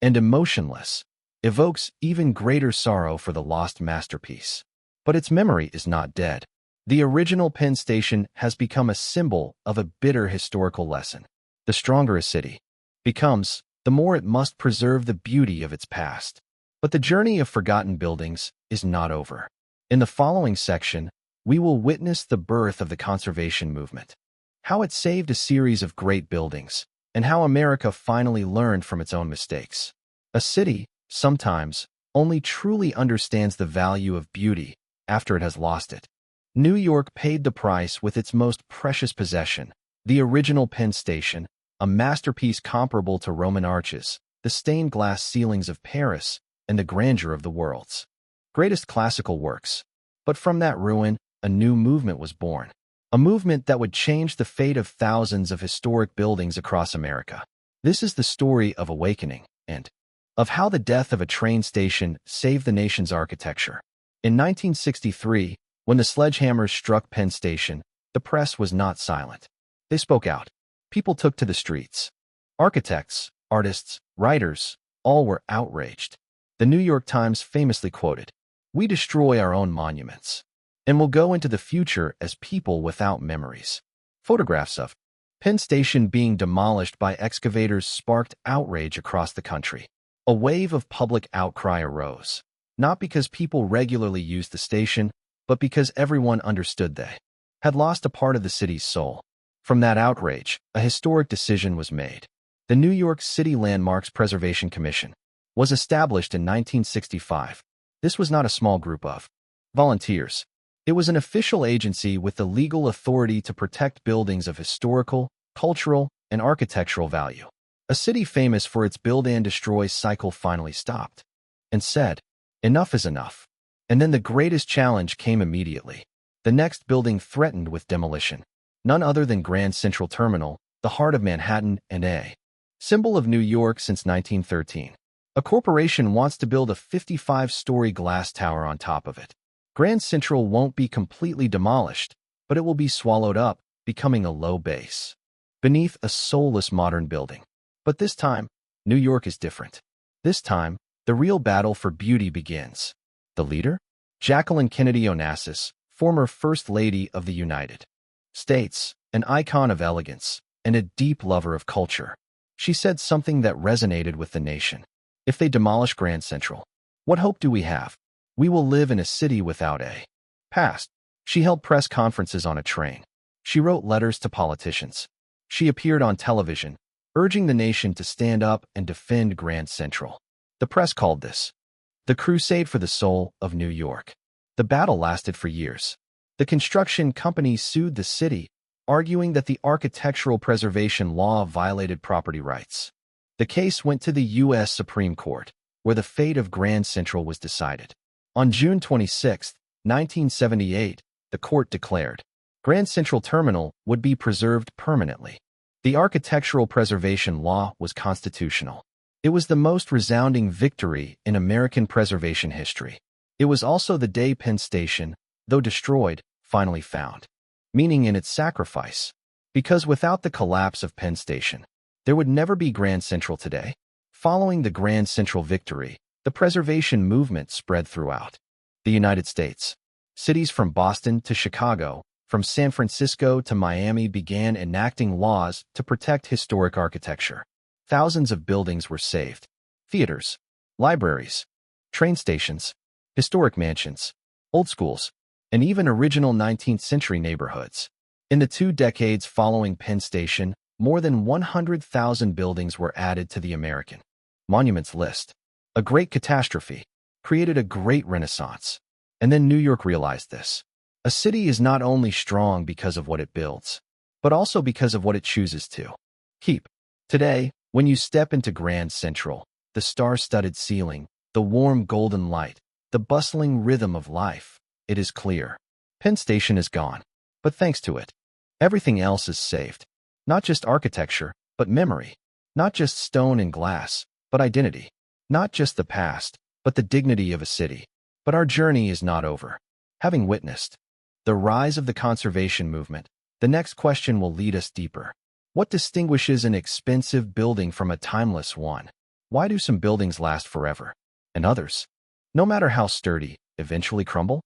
and emotionless, evokes even greater sorrow for the lost masterpiece. But its memory is not dead. The original Penn Station has become a symbol of a bitter historical lesson. The stronger a city becomes, the more it must preserve the beauty of its past. But the journey of forgotten buildings is not over. In the following section, we will witness the birth of the conservation movement, how it saved a series of great buildings, and how America finally learned from its own mistakes. A city, sometimes, only truly understands the value of beauty after it has lost it. New York paid the price with its most precious possession, the original Penn Station, a masterpiece comparable to Roman arches, the stained glass ceilings of Paris, and the grandeur of the world's greatest classical works. But from that ruin, a new movement was born. A movement that would change the fate of thousands of historic buildings across America. This is the story of awakening and of how the death of a train station saved the nation's architecture. In 1963, when the sledgehammers struck Penn Station, the press was not silent. They spoke out. People took to the streets. Architects, artists, writers, all were outraged. The New York Times famously quoted, "We destroy our own monuments, and will go into the future as people without memories." Photographs of Penn Station being demolished by excavators sparked outrage across the country. A wave of public outcry arose, not because people regularly used the station, but because everyone understood they had lost a part of the city's soul. From that outrage, a historic decision was made. The New York City Landmarks Preservation Commission was established in 1965. This was not a small group of volunteers. It was an official agency with the legal authority to protect buildings of historical, cultural, and architectural value. A city famous for its build and destroy cycle finally stopped and said, "Enough is enough." And then the greatest challenge came immediately. The next building threatened with demolition. None other than Grand Central Terminal, the heart of Manhattan and a symbol of New York since 1913. A corporation wants to build a 55-story glass tower on top of it. Grand Central won't be completely demolished, but it will be swallowed up, becoming a low base beneath a soulless modern building. But this time, New York is different. This time, the real battle for beauty begins. The leader? Jacqueline Kennedy Onassis, former First Lady of the United States, an icon of elegance, and a deep lover of culture. She said something that resonated with the nation. If they demolish Grand Central, what hope do we have? We will live in a city without a past. She held press conferences on a train. She wrote letters to politicians. She appeared on television, urging the nation to stand up and defend Grand Central. The press called this the crusade for the soul of New York. The battle lasted for years. The construction companies sued the city, arguing that the architectural preservation law violated property rights. The case went to the U.S. Supreme Court, where the fate of Grand Central was decided. On June 26, 1978, the court declared Grand Central Terminal would be preserved permanently. The architectural preservation law was constitutional. It was the most resounding victory in American preservation history. It was also the day Penn Station, though destroyed, finally found meaning in its sacrifice. Because without the collapse of Penn Station, there would never be Grand Central today. Following the Grand Central victory, the preservation movement spread throughout the United States. Cities from Boston to Chicago, from San Francisco to Miami began enacting laws to protect historic architecture. Thousands of buildings were saved. Theaters, libraries, train stations, historic mansions, old schools, and even original 19th-century neighborhoods. In the 2 decades following Penn Station, more than 100,000 buildings were added to the American monuments list. A great catastrophe created a great renaissance. And then New York realized this. A city is not only strong because of what it builds, but also because of what it chooses to keep. Today, when you step into Grand Central, the star-studded ceiling, the warm golden light, the bustling rhythm of life, it is clear. Penn Station is gone, but thanks to it, everything else is saved. Not just architecture, but memory. Not just stone and glass, but identity. Not just the past, but the dignity of a city. But our journey is not over. Having witnessed the rise of the conservation movement, the next question will lead us deeper. What distinguishes an expensive building from a timeless one? Why do some buildings last forever, and others, no matter how sturdy, eventually crumble?